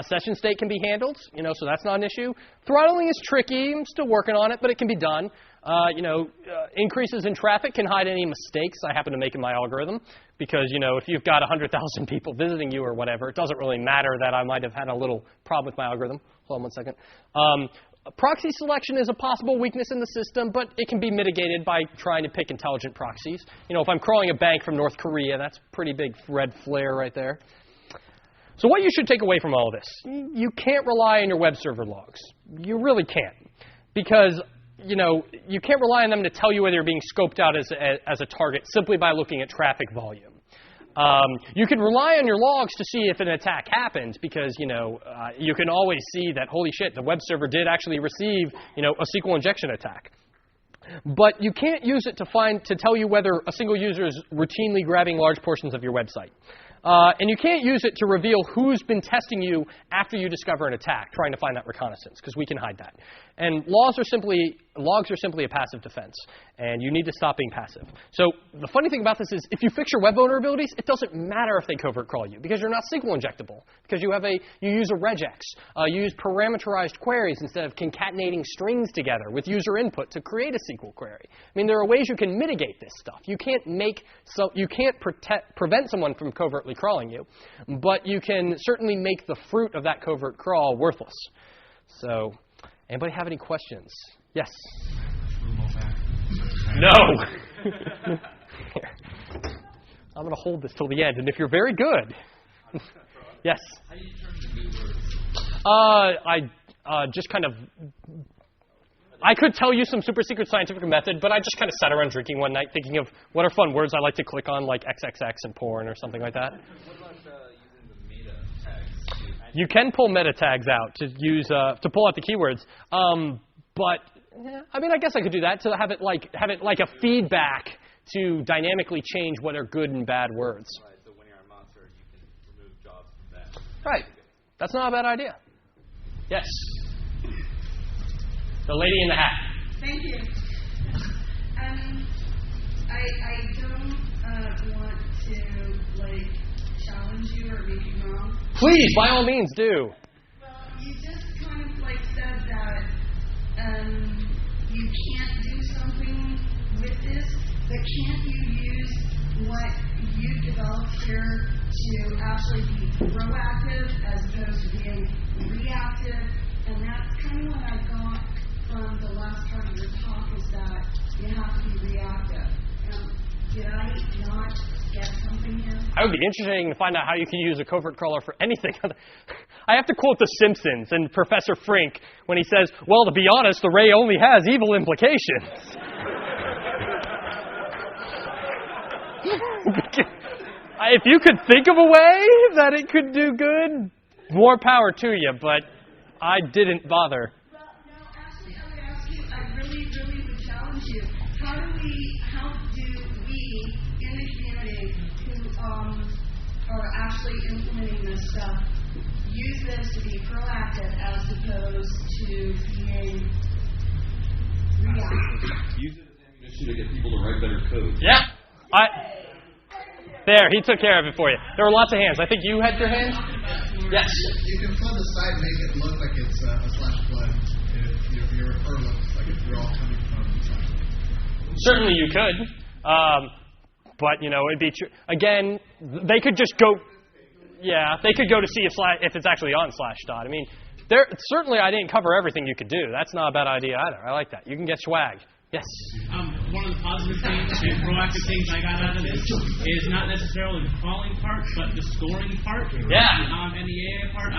Session state can be handled, so that's not an issue. Throttling is tricky. I'm still working on it, but it can be done. Increases in traffic can hide any mistakes I happen to make in my algorithm because, if you've got 100,000 people visiting you or whatever, it doesn't really matter that I might have had a little problem with my algorithm. Hold on one second. Proxy selection is a possible weakness in the system, but it can be mitigated by trying to pick intelligent proxies. If I'm crawling a bank from North Korea, that's a pretty big red flare right there. So what you should take away from all of this, you can't rely on your web server logs. You really can't. Because, you can't rely on them to tell you whether you're being scoped out as a target simply by looking at traffic volume. You can rely on your logs to see if an attack happened because, you can always see that, holy shit, the web server did actually receive, a SQL injection attack. But you can't use it to tell you whether a single user is routinely grabbing large portions of your website. And you can't use it to reveal who's been testing you after you discover an attack, trying to find that reconnaissance, because we can hide that. And logs are simply a passive defense, and you need to stop being passive. So the funny thing about this is if you fix your web vulnerabilities, it doesn't matter if they covert crawl you, because you're not SQL injectable, because you use a regex. You use parameterized queries instead of concatenating strings together with user input to create a SQL query. I mean, there are ways you can mitigate this stuff. You can't prevent someone from covertly covertly crawling you. But you can certainly make the fruit of that covert crawl worthless. So, anybody have any questions? Yes? No! Here. I'm going to hold this till the end, and if you're very good... Yes? How do you determine the good words? I just kind of... I could tell you some super secret scientific method, but I just kind of sat around drinking one night thinking of what are fun words I like to click on, like XXX and porn or something like that. What about using the meta tags? You can pull meta tags out to use to pull out the keywords, but I mean, I guess I could do that to have it like a feedback to dynamically change what are good and bad words. Right, so when you're a monster, you can remove jobs from that. Right. That's not a bad idea. Yes. The lady in the hat. Thank you. I don't want to challenge you or make you wrong. Please, by all means, do. Well, you just kind of said that you can't do something with this, but can't you use what you've developed here to actually be proactive as opposed to being reactive? And that's kind of what I got from the last part of your talk, is that you have to be reactive. Did I not get something here? I would be interested to find out how you can use a covert crawler for anything. I have to quote The Simpsons and Professor Frink when he says, well, to be honest, the ray only has evil implications. If you could think of a way that it could do good, more power to you, but I didn't bother. Well, no, actually, I would ask you, I really, really would challenge you. How do we in the community who are actually implementing this stuff use this to be proactive as opposed to being reactive? Use it as ammunition to get people to write better code. Yeah. There, he took care of it for you. There were lots of hands. I think you had your hand? Yes. You can flood the site, make it look like it's a slash flood. If your refer looks like if you're all coming from the slash flood. Certainly you could. But, it'd be true. Again, they could just go... Yeah, they could go to see if it's actually on Slashdot. I mean, certainly I didn't cover everything you could do. That's not a bad idea either. I like that. You can get swag. Yes? One of the positive things and proactive things I got out of this is not necessarily the crawling part, but the scoring part. Yeah. And the AA part,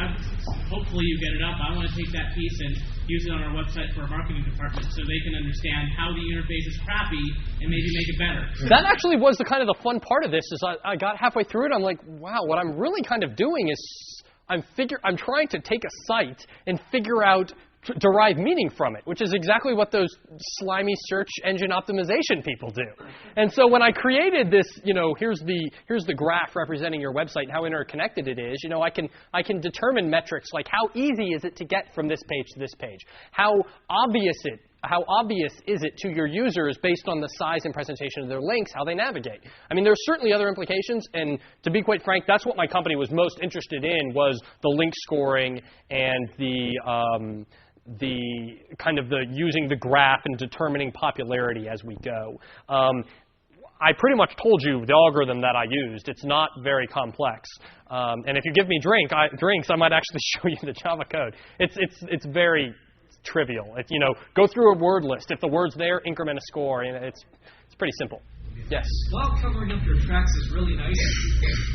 hopefully you get it up. I want to take that piece and use it on our website for our marketing department so they can understand how the interface is crappy and maybe make it better. That actually was the fun part of this. Is I got halfway through it, I'm like, wow, what I'm really kind of doing is I'm trying to take a site and figure out, derive meaning from it, which is exactly what those slimy search engine optimization people do. And so when I created this, here's the graph representing your website and how interconnected it is, I can determine metrics like how easy is it to get from this page to this page? How obvious is it to your users based on the size and presentation of their links, how they navigate? I mean, there's certainly other implications, and to be quite frank, that's what my company was most interested in, was the link scoring and the using the graph and determining popularity as we go. I pretty much told you the algorithm that I used. It's not very complex. And if you give me drinks, I might actually show you the Java code. It's very trivial. Go through a word list. If the word's there, increment a score. It's pretty simple. Yes? While covering up your tracks is really nice,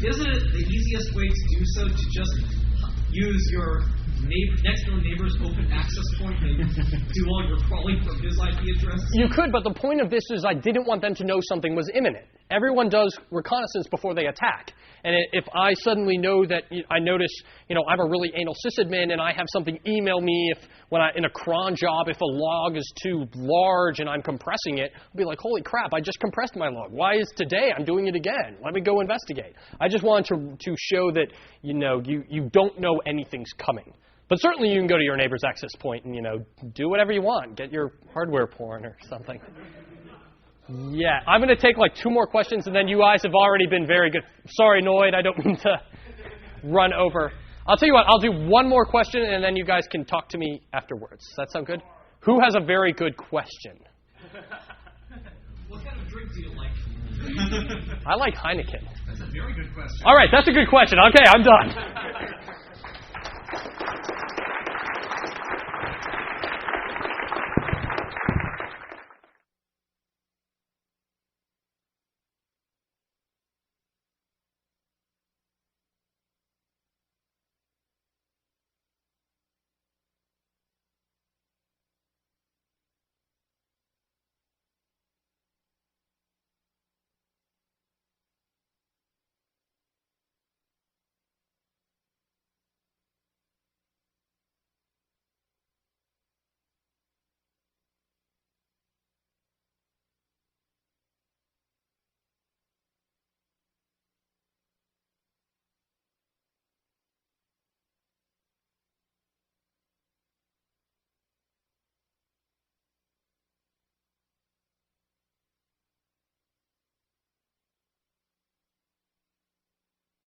isn't it the easiest way to do so to just use your next door neighbor's open access point and do all your crawling from his IP address? You could, but the point of this is I didn't want them to know something was imminent. Everyone does reconnaissance before they attack. And if I suddenly know that I notice, I'm a really anal sysadmin and I have something email me in a cron job, if a log is too large and I'm compressing it, I'll be like, holy crap, I just compressed my log. Why is today I'm doing it again? Let me go investigate. I just wanted to show that, you don't know anything's coming. But certainly you can go to your neighbor's access point and, do whatever you want. Get your hardware porn or something. Yeah, I'm going to take 2 more questions, and then you guys have already been very good. Sorry, Noid, I don't mean to run over. I'll tell you what, I'll do 1 more question, and then you guys can talk to me afterwards. Does that sound good? Who has a very good question? What kind of drink do you like? I like Heineken. a very good question. All right, that's a good question. Okay, I'm done.